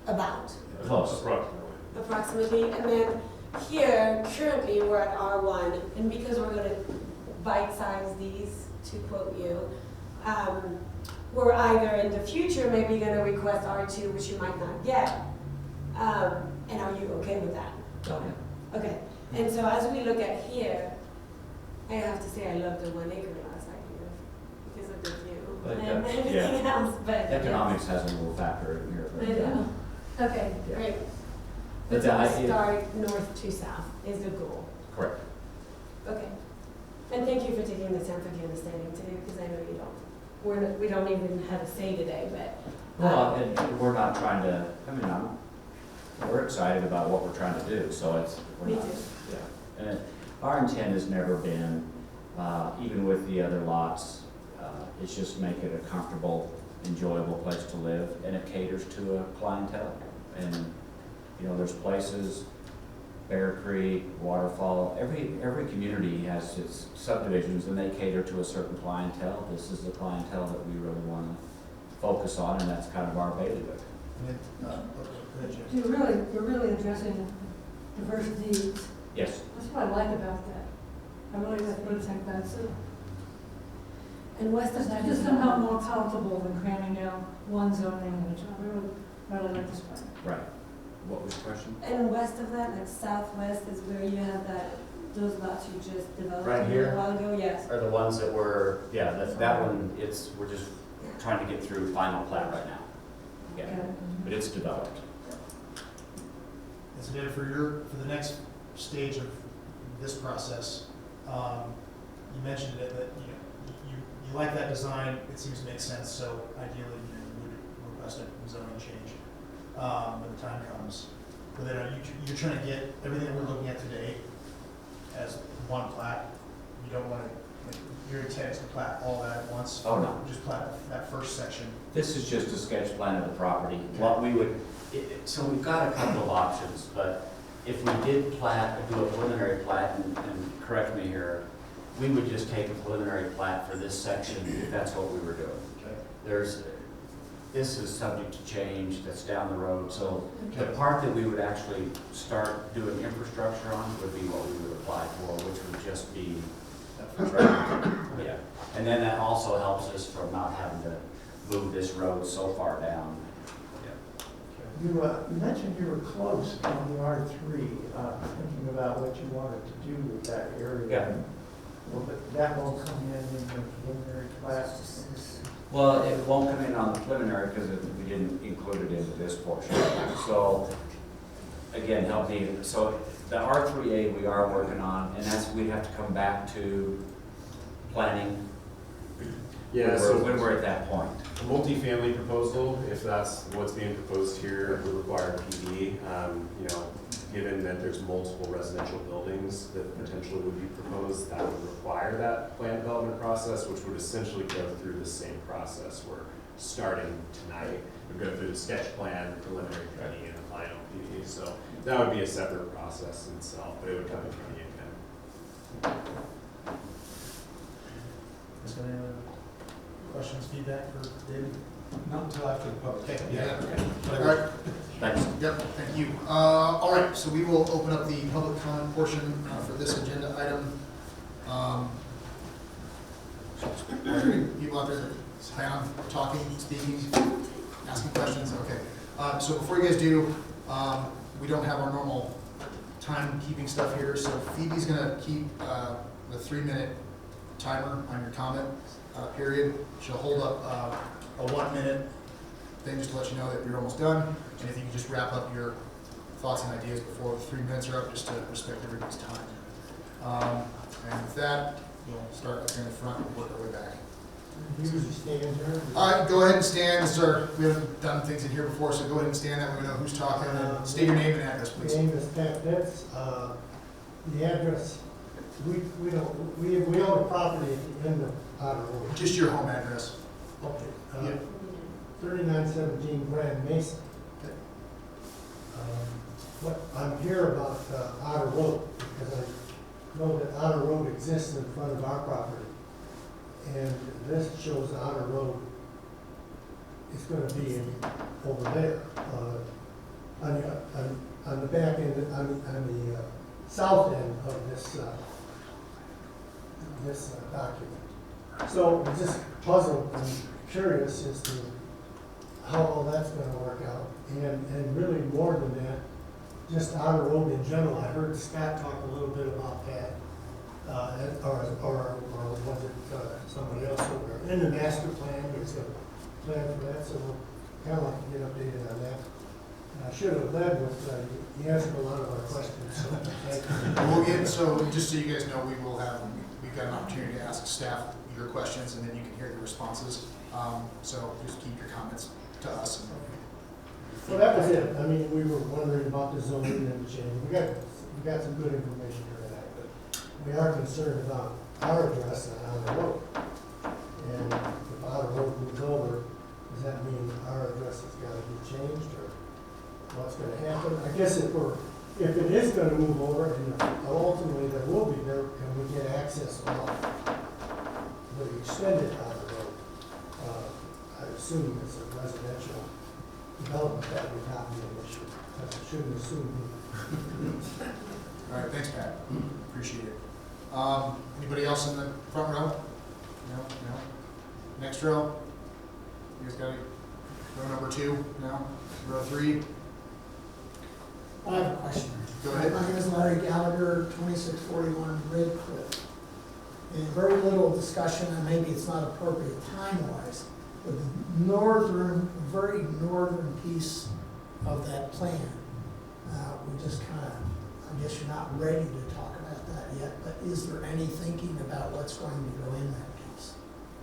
About, Close. approximately. And then here, currently, we're at R1. And because we're going to bite-size these, to quote you, we're either in the future maybe going to request R2, which you might not get. And are you okay with that? Okay. And so as we look at here, I have to say I love the 1 acre lots idea because of the view But, and everything yeah. else. But Economics has a little factor in here. I know. Okay, Yeah. great. But But the so we idea- start north to south is the goal. Correct. Okay. And thank you for taking the time for the understanding too, because I know you don't. We don't even have a say today, but. Well, and we're not trying to, we're excited about what we're trying to do, so it's, we're Me not. too. Yeah. And our intent has never been, even with the other lots, it's just make it a comfortable, enjoyable place to live, and it caters to a clientele. And, there's places, Bear Creek, Waterfall, every community has its subdivisions, and they cater to a certain clientele. This is the clientele that we really want to focus on, and that's kind of our bailiwick. You're really addressing diverse needs. Yes. That's what I like about that. I really think that's it. And west of It's that just is somehow more palatable than cramming down one zoning, which I really like this part. Right. What was the question? And west of that, like southwest, is where you have those lots you just developed Right a here? little while ago. Yes. Are the ones that were, that one, we're just trying to get through final plat right now. Yeah, Okay. but it's developed. And so David, for the next stage of this process, you mentioned it, that you like that design, it seems to make sense, so ideally you would request a zoning change when the time comes. But then you're trying to get everything that we're looking at today as one plat. You don't want to, your intent is to plat all that at once? Oh, no. Just plat that first section? This is just a sketch plan of the property. What we would, so we've got a couple of options, but if we did do a preliminary plat, and correct me here, we would just take a preliminary plat for this section if that's what we were doing. Okay. This is subject to change, that's down the road, so the part that we would actually start doing infrastructure on would be what we would apply for, which would just be, yeah. And then that also helps us from not having to move this road so far down. You mentioned you were close on the R3, thinking about what you wanted to do with that area. Yeah. Well, but that won't come in the preliminary class. Well, it won't come in on the preliminary because we didn't include it into this portion. So, again, so the R3A we are working on, and we'd have to come back to planning. Yeah, so when we're at that point. a multifamily proposal, if that's what's being proposed here, would require PV. Given that there's multiple residential buildings that potentially would be proposed, that would require that plan development process, which would essentially go through the same process we're starting tonight. We'd go through the sketch plan, preliminary PV, and the final PV. So that would be a separate process in itself, but it would come in front of you again. Is there any other questions, feedback for David? Not until after the public. Okay, yeah, okay. All right. Thanks. Yep, thank you. All right, so we will open up the public comment portion for this agenda item. Are there any people out there that plan on talking, speaking, asking questions? Okay. So before you guys do, we don't have our normal timekeeping stuff here, so Phoebe's gonna keep the 3-minute timer on your comment. period. She'll hold up a 1 minute thing just to let you know that you're almost done. And if you can just wrap up your thoughts and ideas before the 3 minutes are up, just to respect everybody's time. And with that, we'll start up here in the front and work our way back. Usually stand there. All right, go ahead and stand, sir. We haven't done things in here before, so go ahead and stand. That way we know who's talking. And state your name and address, please. My name is Pat Pitts. The address, we own a property at the end of Otter Road. Just your home address. Okay. 3917 Grand Mesa. What I'm here about Otter Road, because I know that Otter Road exists in front of our property. And this shows Otter Road is going to be over there, on the back end, on the south end of this document. So I'm just puzzled and curious as to how all that's going to work out, and really more than that, just Otter Road in general. I heard Scott talk a little bit about that. Or was it somebody else over there? In the master plan, there's a plan for that, so we'll kind of like to get updated on that. I should have led with, you answered a lot of our questions, so thank you. We'll get, so just so you guys know, we've got an opportunity to ask staff your questions, and then you can hear the responses. So just keep your comments to us. Well, that was it. I mean, we were wondering about the zoning and the change. We got some good information here tonight, but we are concerned about our address on Otter Road. And if Otter Road moves over, does that mean our address has got to be changed, or what's going to happen? I guess if it is going to move over, and ultimately there will be, can we get access off the extended Otter Road? I assume it's a residential development that would not be an issue. I shouldn't assume. All right, thanks, Pat. Appreciate it. Anybody else in the front row? No. Next row? You guys got it? Row number 2? No? Row 3? I have a question. Go ahead. My name is Larry Gallagher, 2641 Red Cliff. And very little discussion, and maybe it's not appropriate time-wise, but the very northern piece of that plan, we just kind of, I guess you're not ready to talk about that yet, but is there any thinking about what's going to go in that piece?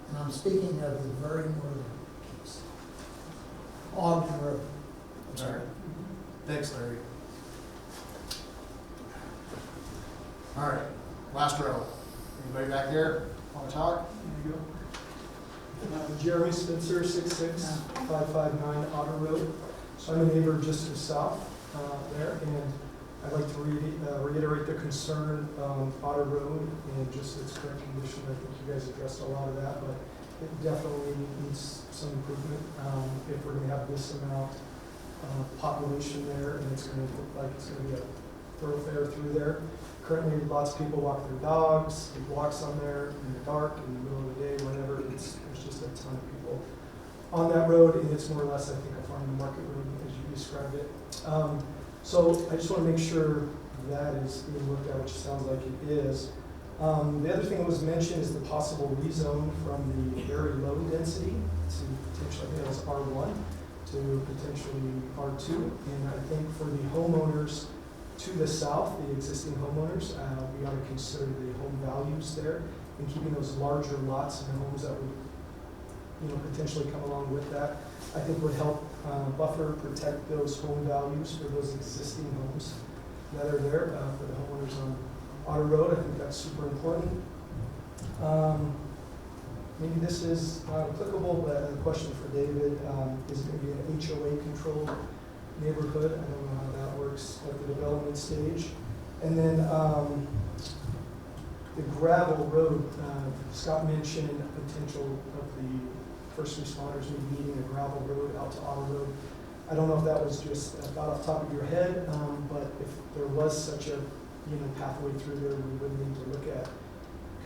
And I'm speaking of the very northern piece. Ogden Road. I'm sorry. Thanks, Larry. All right, last row. Anybody back there want to talk? There you go. Jeremy Spencer, 66559 Otter Road. So I'm a neighbor just to the south there, and I'd like to reiterate the concern Otter Road and just its current condition. I think you guys addressed a lot of that, but it definitely needs some improvement. If we're going to have this amount of population there, and it's going to look like it's going to be a thoroughfare through there. Currently, lots of people walk their dogs, take walks on there in the dark, in the middle of the day, whenever. There's just a ton of people on that road, and it's more or less, I think, a farm to market road, as you described it. So I just want to make sure that is being looked at, which sounds like it is. The other thing that was mentioned is the possible rezone from the very low density to potentially, I think it was R1 to potentially R2. And I think for the homeowners to the south, the existing homeowners, we ought to consider the home values there and keeping those larger lots and homes that would potentially come along with that. I think would help buffer, protect those home values for those existing homes that are there for the homeowners on Otter Road. I think that's super important. Maybe this is not applicable, but a question for David. Is it going to be an HOA controlled neighborhood? I don't know how that works at the development stage. And then the gravel road, Scott mentioned the potential of the first responders maybe needing a gravel road out to Otter Road. I don't know if that was just about off the top of your head, but if there was such a pathway through there, we would need to look at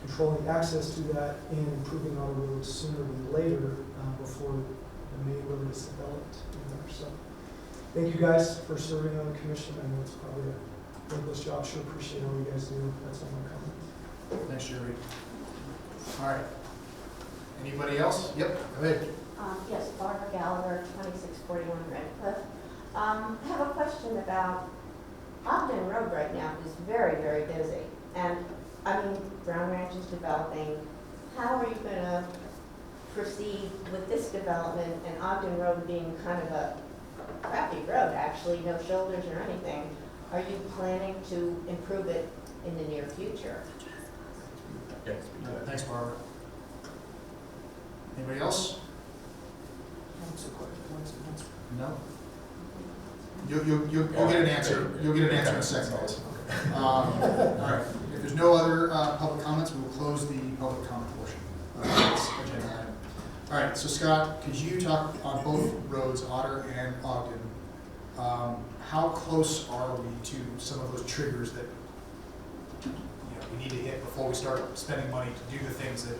controlling access to that and improving Otter Road sooner than later before the main road is developed in there. So thank you guys for serving on the commission. I know it's probably a thankless job. Sure appreciate all you guys do. That's all my comments. Thanks, Jerry. All right. Anybody else? Yep, go ahead. Yes, Barbara Gallagher, 2641 Redcliffe. I have a question about Ogden Road right now is very, very busy. And, I mean, Brown Ranch is developing. How are you going to proceed with this development and Ogden Road being kind of a crappy road, actually, no shoulders or anything? Are you planning to improve it in the near future? Yes. Thanks, Barbara. Anybody else? No? You'll get an answer. You'll get an answer in a second, guys. All right. If there's no other public comments, we will close the public comment portion of this agenda item. All right. So Scott, could you talk on both roads, Otter and Ogden? How close are we to some of those triggers that we need to hit before we start spending money to do the things that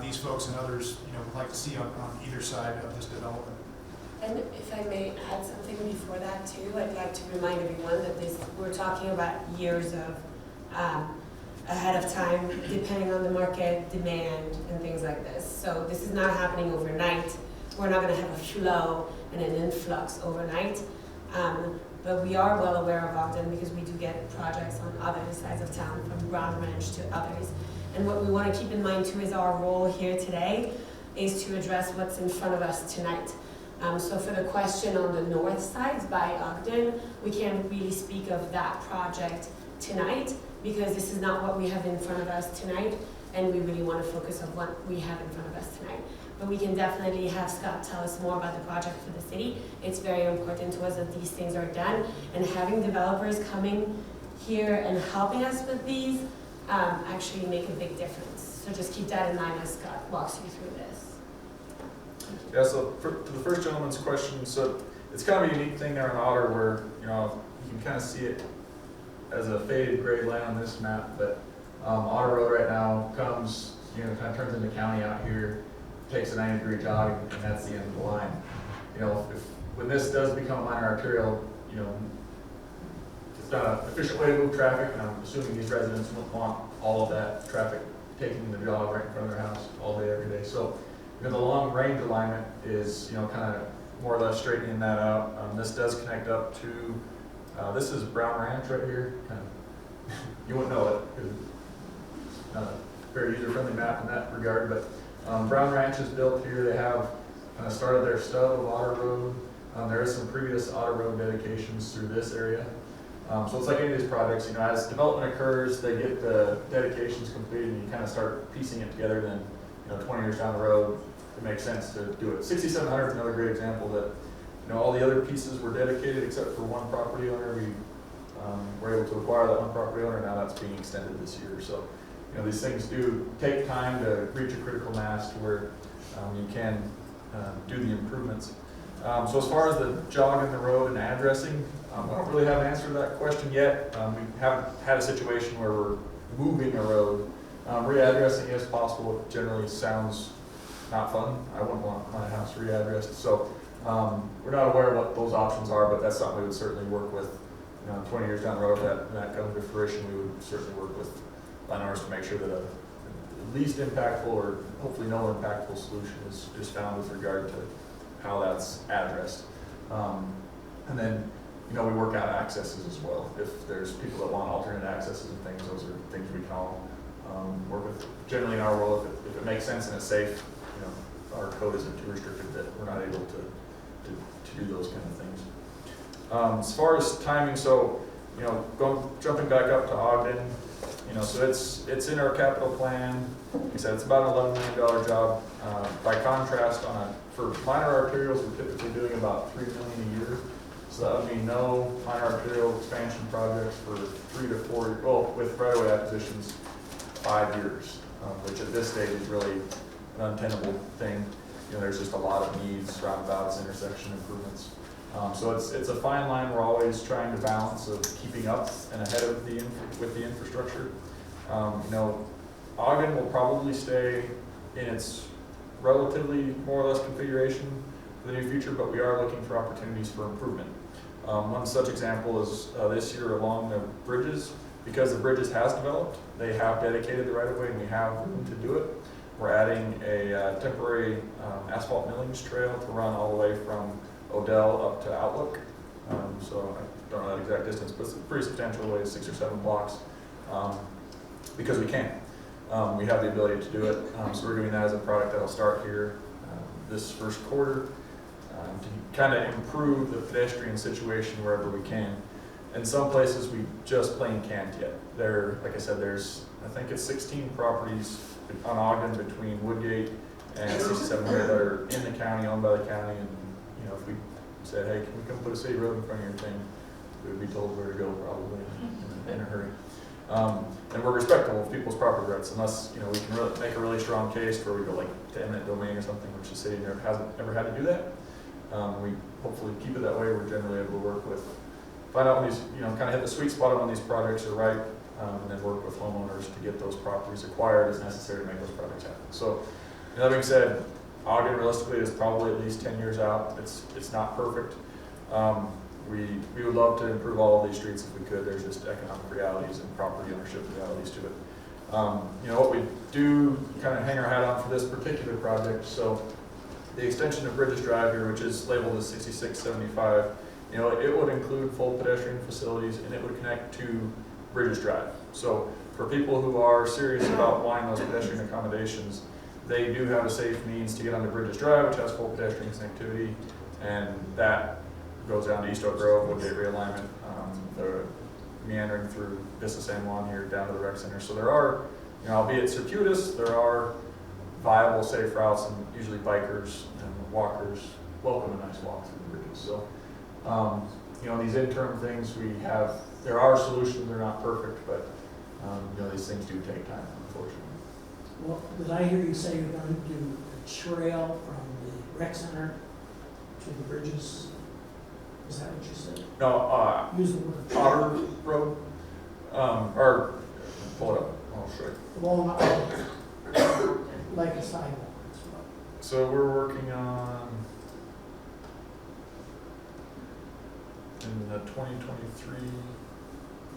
these folks and others would like to see on either side of this development? And if I may add something before that too, I'd like to remind everyone that we're talking about years of ahead of time, depending on the market demand and things like this. So this is not happening overnight. We're not going to have a flow and an influx overnight. But we are well aware of Ogden because we do get projects on other sides of town, from Brown Ranch to others. And what we want to keep in mind too is our role here today is to address what's in front of us tonight. So for the question on the north sides by Ogden, we can't really speak of that project tonight because this is not what we have in front of us tonight, and we really want to focus on what we have in front of us tonight. But we can definitely have Scott tell us more about the project for the city. It's very important to us that these things are done, and having developers coming here and helping us with these actually make a big difference. So just keep that in mind as Scott walks you through this. Yeah, so to the first gentleman's question, so it's kind of a unique thing there in Otter where, you can kind of see it as a faded gray line on this map, but Otter Road right now comes, kind of turns into county out here, takes a 90-degree jog, and that's the end of the line. When this does become a minor arterial, it's not an efficient way to move traffic, and I'm assuming these residents won't want all of that traffic taking the jog right in front of their house all day, every day. So, the long range alignment is, kind of more or less straightening that out. This does connect up to, this is Brown Ranch right here. You wouldn't know it, because it's not a very user-friendly map in that regard, but Brown Ranch is built here. They have kind of started their stub of Otter Road. There is some previous Otter Road dedications through this area. So it's like any of these projects, as development occurs, they get the dedications completed and you kind of start piecing it together. Then, 20 years down the road, it makes sense to do it. 6700 is another great example that, all the other pieces were dedicated except for one property owner. We were able to acquire that one property owner. Now that's being extended this year. So, these things do take time to reach a critical mass to where you can do the improvements. So as far as the jog in the road and addressing, I don't really have an answer to that question yet. We haven't had a situation where we're moving a road. Readdressing is possible. It generally sounds not fun. I wouldn't want my house readdressed. So we're not aware of what those options are, but that's something we would certainly work with. 20 years down the road, if that comes to fruition, we would certainly work with landowners to make sure that a least impactful or hopefully no impactful solution is found with regard to how that's addressed. And then, we work out accesses as well. If there's people that want alternate accesses and things, those are things we can all work with. Generally in our world, if it makes sense and it's safe, our code isn't too restricted that we're not able to do those kind of things. As far as timing, so, jumping back up to Ogden, so it's in our capital plan. Like I said, it's about an $11 million job. By contrast, for minor arterials, we're typically doing about $3 million a year. So that would mean no minor arterial expansion projects for 3 to 4 years. Well, with right-of-way acquisitions, 5 years, which at this stage is really an untenable thing. There's just a lot of needs, roundabouts, intersection improvements. So it's a fine line we're always trying to balance of keeping up and ahead of with the infrastructure. Ogden will probably stay in its relatively more or less configuration for the near future, but we are looking for opportunities for improvement. One such example is this year along the bridges. Because the bridges has developed, they have dedicated the right-of-way and we have room to do it. We're adding a temporary asphalt millings trail to run all the way from Odell up to Outlook. So I don't know that exact distance, but it's a pretty substantial way, 6 or 7 blocks, because we can. We have the ability to do it, so we're doing that as a product that'll start here this first quarter to kind of improve the pedestrian situation wherever we can. In some places, we just plain can't yet. There, like I said, I think it's 16 properties on Ogden between Woodgate and 6700 that are in the county, owned by the county, and if we said, hey, can we come put a city road in front of your thing, we would be told where to go probably in a hurry. And we're respectful of people's property rights, unless we can make a really strong case where we go like to eminent domain or something, which the city hasn't ever had to do that. We hopefully keep it that way. We're generally able to work with, find out when these, kind of hit the sweet spot on when these projects are right, and then work with homeowners to get those properties acquired as necessary to make those projects happen. So, that being said, Ogden realistically is probably at least 10 years out. It's not perfect. We would love to improve all of these streets if we could. There's just economic realities and property ownership realities to it. What we do kind of hang our hat on for this particular project, so the extension of Bridges Drive here, which is labeled as 6675, it would include full pedestrian facilities and it would connect to Bridges Drive. So for people who are serious about wanting those pedestrian accommodations, they do have a safe means to get onto Bridges Drive, which has full pedestrian connectivity, and that goes down to East Oak Grove, Woodgate realignment, the meandering through Vista San Juan here down to the rec center. So there are, albeit circuitous, there are viable, safe routes, and usually bikers and walkers welcome a nice walk through the bridges. So, these interim things there are solutions. They're not perfect, but these things do take time, unfortunately. Well, did I hear you say you're going to do a trail from the rec center to the bridges? Is that what you said? No, Use the word. Otter Road, or pull it up, I'll show you. Along like a sidewalk. So we're working on, in the 2023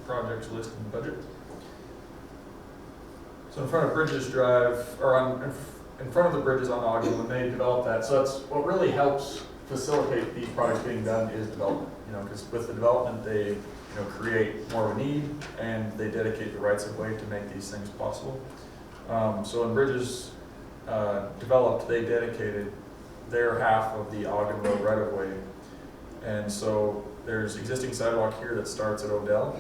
projects list and budget. So in front of Bridges Drive, or in front of the bridges on Ogden, when they develop that, so that's what really helps facilitate these projects being done is development. Because with the development, they create more of a need and they dedicate the rights of way to make these things possible. So when Bridges developed, they dedicated their half of the Ogden Road right of way, and so there's existing sidewalk here that starts at Odell.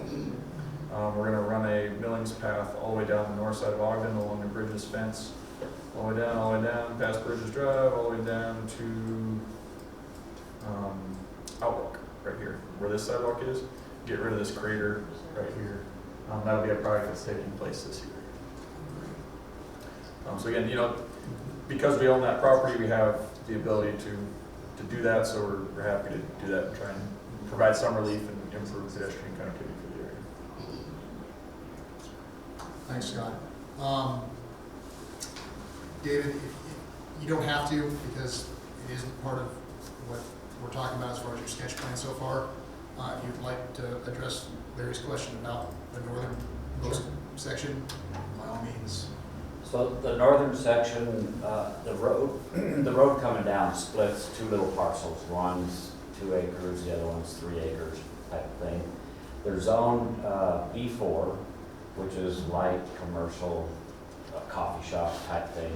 We're going to run a millings path all the way down the north side of Ogden along the Bridges fence, all the way down, past Bridges Drive, all the way down to Outlook right here, where this sidewalk is. Get rid of this crater right here. That'll be a project that's taking place this year. So again, because we own that property, we have the ability to do that. So we're happy to do that and try and provide some relief and improve pedestrian connectivity for the area. Thanks, Scott. David, you don't have to, because it isn't part of what we're talking about as far as your sketch plan so far. If you'd like to address Larry's question about the northernmost section, by all means. So the northern section, the road coming down splits 2 little parcels. One's 2 acres, the other one's 3 acres type of thing. They're zoned B4, which is light commercial, coffee shop type thing.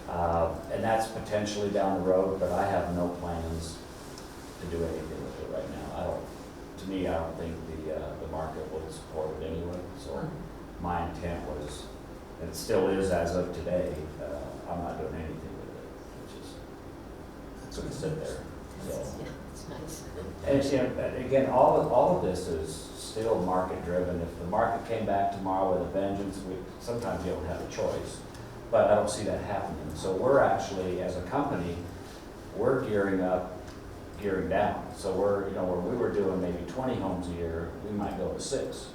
And that's potentially down the road, but I have no plans to do anything with it right now. To me, I don't think the market would support it anyway. So my intent was, and it still is as of today, I'm not doing anything with it. It's going to sit there. So. Yeah, it's nice. And again, all of this is still market driven. If the market came back tomorrow with a vengeance, sometimes you don't have a choice. But I don't see that happening. So we're actually, as a company, we're gearing up, gearing down. So we're, where we were doing maybe 20 homes a year, we might go to 6.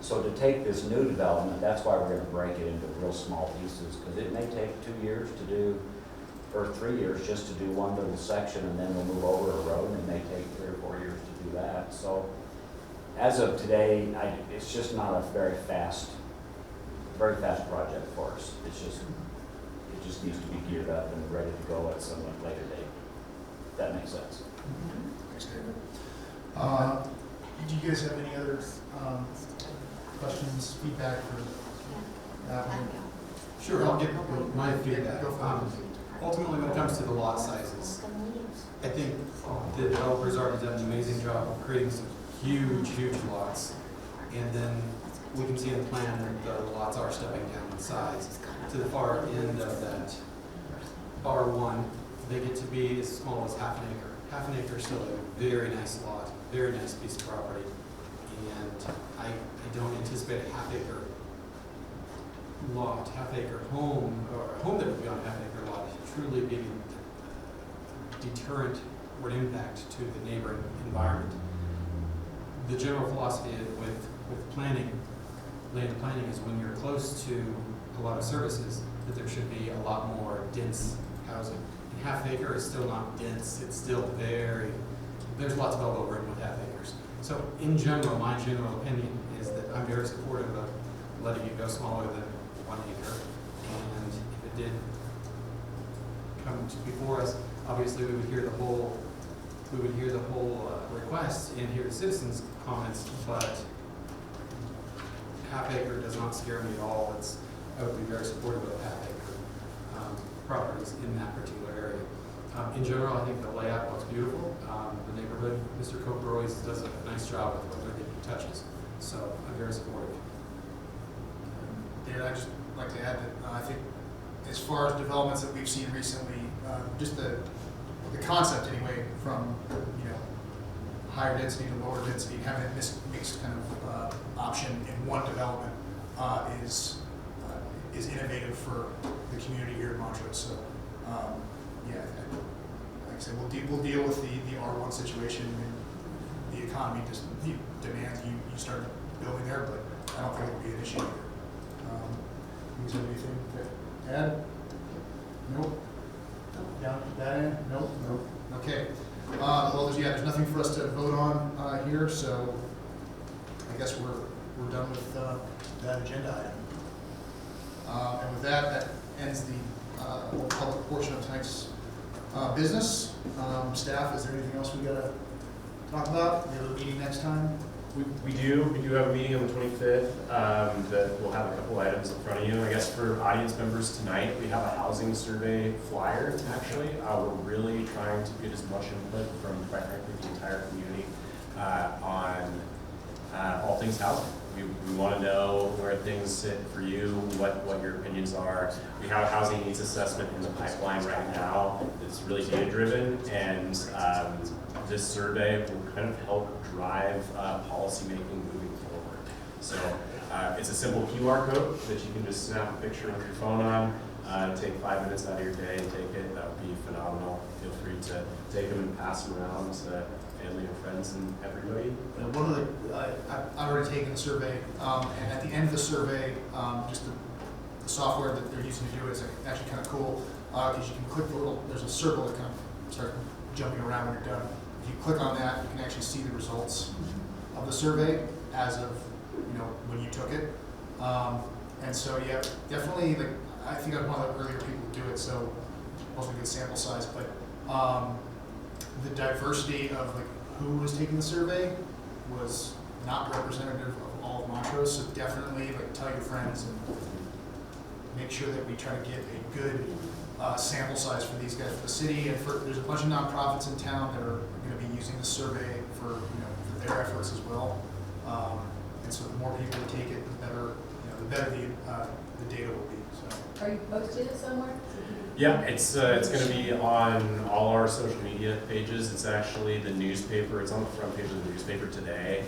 So to take this new development, that's why we're going to break it into real small pieces, because it may take 2 years to do, or 3 years just to do one little section, and then we'll move over a road, and it may take 3 or 4 years to do that. So as of today, it's just not a very fast project for us. It's just It just needs to be geared up and ready to go at some later date. If that makes sense. Thanks, David. Do you guys have any other questions, feedback for that one? Sure, I'll give my feedback. Go for it. Ultimately, when it comes to the lot sizes, I think the developer's already done an amazing job of creating some huge, huge lots. And then we can see in the plan that the lots are stepping down in size. To the far end of that R1, they get to be as small as half an acre. Half an acre is still a very nice lot, very nice piece of property. And I don't anticipate a half acre lot, half acre home, or a home that would be on a half acre lot truly being a deterrent or an impact to the neighboring environment. The general philosophy with planning, land planning, is when you're close to a lot of services, that there should be a lot more dense housing. And half acre is still not dense, it's still there's lots of elbow room with half acres. So in general, my general opinion is that I'm very supportive of letting it go smaller than 1 acre. And if it did come before us, obviously we would hear the whole request and hear the citizens' comments, but half acre does not scare me at all. I would be very supportive of half acre properties in that particular area. In general, I think the layout looks beautiful. The neighborhood, Mr. Coker always does a nice job with everything he touches. So I'm very supportive. David, I'd just like to add that I think as far as developments that we've seen recently, just the concept anyway, from higher density to lower density, having a mixed kind of option in one development is innovative for the community here in Montrose. So yeah, like I said, we'll deal with the R1 situation, and the economy just demands you start building there, but I don't think it'll be an issue here. Is there anything to add? Nope. Down that end? Nope. Nope. Okay. Well, there's nothing for us to vote on here, so I guess we're done with that agenda item. And with that ends the public portion of tonight's business. Staff, is there anything else we gotta talk about? We have a meeting next time. We do have a meeting on the 25th that will have a couple items in front of you. I guess for audience members tonight, we have a housing survey flyer, actually. We're really trying to get as much input from, quite frankly, the entire community on all things housing. We want to know where things sit for you, what your opinions are. We have a housing needs assessment in the pipeline right now. It's really data-driven, and this survey will kind of help drive policymaking moving forward. So it's a simple QR code that you can just snap a picture of your phone on, take 5 minutes out of your day and take it. That would be phenomenal. Feel free to take them and pass them around to family and friends and everybody. One of I've already taken the survey, and at the end of the survey, just the software that they're using to do it is actually kind of cool, because you can click there's a circle that kind of starts jumping around when you're done. If you click on that, you can actually see the results of the survey as of when you took it. And so yeah, definitely, I think I'm one of the earlier people to do it, so it wasn't a good sample size, but the diversity of who was taking the survey was not representative of all of Montrose. So definitely tell your friends and make sure that we try to get a good sample size for these guys, for the city, and there's a bunch of nonprofits in town that are going to be using the survey for their efforts as well. And so the more people who take it, the better the data will be. So. Are you posting it somewhere? Yeah, it's going to be on all our social media pages. It's actually the newspaper. It's on the front page of the newspaper today.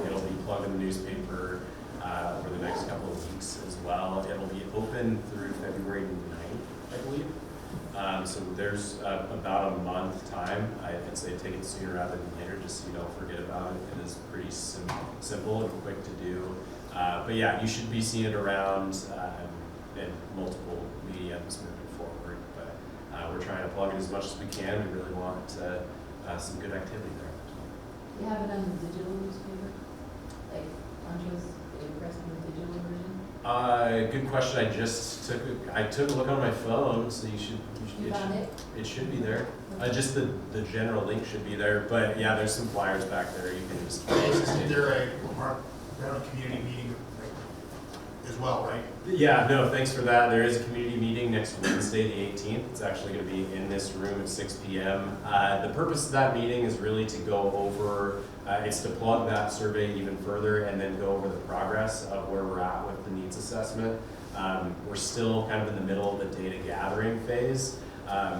It'll be plugged in the newspaper over the next couple of weeks as well. It'll be open through February 9th, I believe. So there's about a month time. I'd say take it sooner rather than later, just so you don't forget about it. It is pretty simple and quick to do. But yeah, you should be seeing it around in multiple mediums moving forward. But we're trying to plug it as much as we can. We really want some good activity there. You have it on the digital newspaper? Like Montrose, the press on the digital version? Good question. I took a look on my phone, so You found it? it should be there. Just the general link should be there, but yeah, there's some flyers back there. You can just. Is there a community meeting as well, right? Yeah, no, thanks for that. There is a community meeting next Wednesday, the 18th. It's actually going to be in this room at 6 p.m. The purpose of that meeting is really to go over, it's to plug that survey even further and then go over the progress of where we're at with the needs assessment. We're still kind of in the middle of the data gathering phase,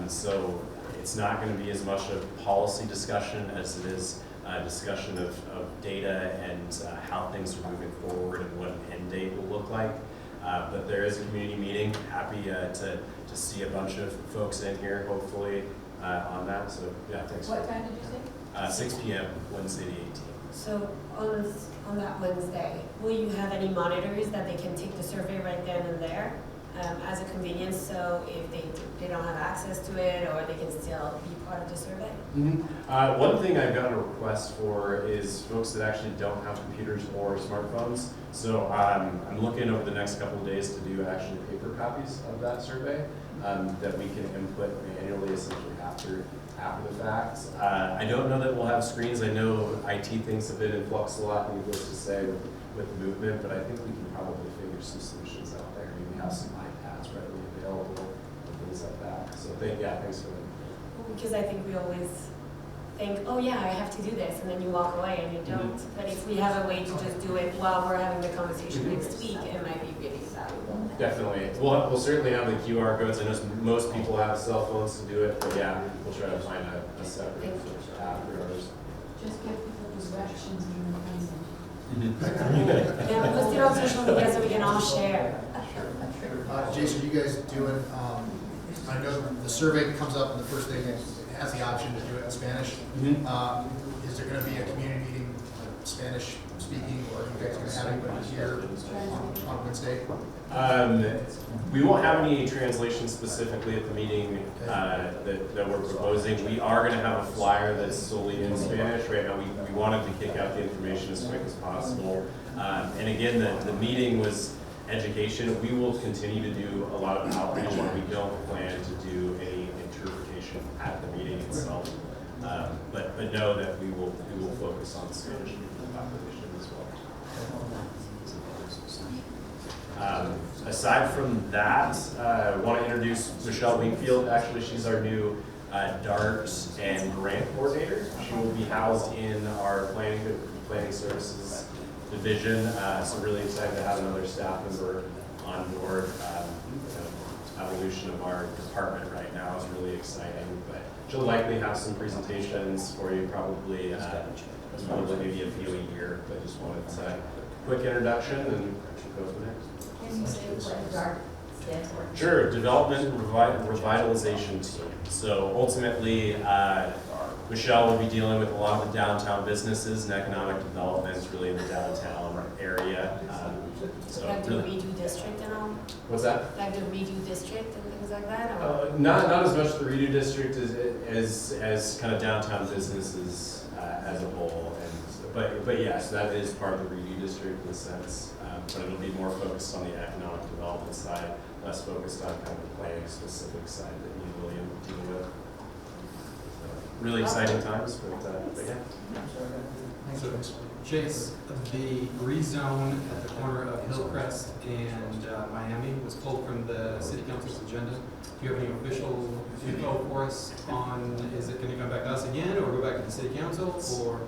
so it's not going to be as much a policy discussion as it is a discussion of data and how things are moving forward and what an end date will look like. But there is a community meeting. Happy to see a bunch of folks in here, hopefully, on that. So yeah, thanks. What time did you say? 6 p.m. Wednesday the 18th. So on that Wednesday, will you have any monitors that they can take the survey right then and there as a convenience? So if they don't have access to it, or they can still be part of the survey? Mm-hmm. One thing I've gotten a request for is folks that actually don't have computers or smartphones. So I'm looking over the next couple of days to do actually paper copies of that survey that we can input manually, essentially after the fact. I don't know that we'll have screens. I know IT things have been in flux a lot, needless to say, with the movement, but I think we can probably figure some solutions out there. Maybe have some iPads readily available and things like that. So thanks for that. Because I think we always think, oh yeah, I have to do this, and then you walk away and you don't. But if we have a way to just do it while we're having the conversation next week, it miuld be really valuable. Definitely. We'll certainly have the QR codes. I know most people have cell phones to do it, but yeah, we'll try to find a separate app for others. Just give people directions and Yeah, post it on social media so we can all share. Jason, you guys doing, I know the survey comes up and the first thing has the option to do it in Spanish. Is there going to be a community meeting, Spanish speaking, or are you guys going to have anybody here on Wednesday? We won't have any translation specifically at the meeting that we're proposing. We are going to have a flyer that's solely in Spanish. Right now, we wanted to kick out the information as quick as possible. And again, the meeting was education. We will continue to do a lot of outreach, and we don't plan to do any interpretation at the meeting itself. But know that we will focus on Spanish population as well. Aside from that, I want to introduce Michelle Wingfield. Actually, she's our new DART and grant coordinator. She will be housed in our planning services division. So really excited to have another staff member on board. The evolution of our department right now is really exciting. But she'll likely have some presentations for you, probably maybe a few a year. But I just wanted a quick introduction and go from there. Can you say what DART stands for? Sure, Development Revitalization Team. So ultimately, Michelle will be dealing with a lot of the downtown businesses and economic developments really in the downtown area. Like the redo district and all? What's that? Like the redo district and things like that? Or? Not as much the redo district as kind of downtown businesses as a whole. But yes, that is part of the redo district in a sense. But it'll be more focused on the economic development side, less focused on kind of the planning specific side that you and William deal with. Really exciting times, but yeah. So, Chase, the rezone at the corner of Hillcrest and Miami was pulled from the city council's agenda. Do you have any official info for us on, is it going to come back to us again, or go back to the city council, or?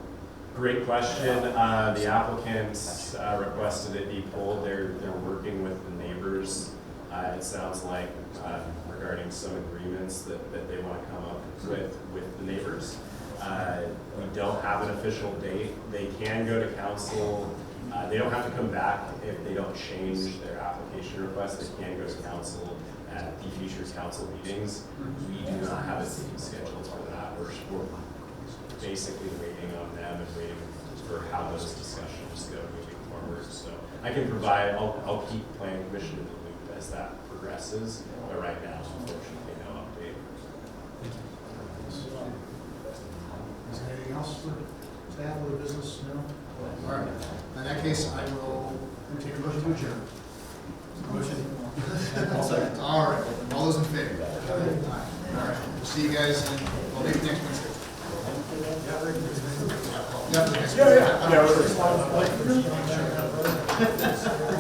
Great question. The applicants requested it be pulled. They're working with the neighbors. It sounds like regarding some agreements that they want to come up with the neighbors. We don't have an official date. They can go to council. They don't have to come back if they don't change their application request. They can go to council at the future council meetings. We do not have a date scheduled for that. We're basically waiting on them and waiting for how those discussions go moving forward. So I can provide, I'll keep planning commission in the loop as that progresses, but right now, unfortunately, no update. Is there anything else for staff or the business? No? All right. In that case, I will take a motion to adjourn. Motion. All right, all those in favor? Aye. All right, we'll see you guys in, well, maybe next Wednesday. Yeah, next Wednesday. Yeah, we're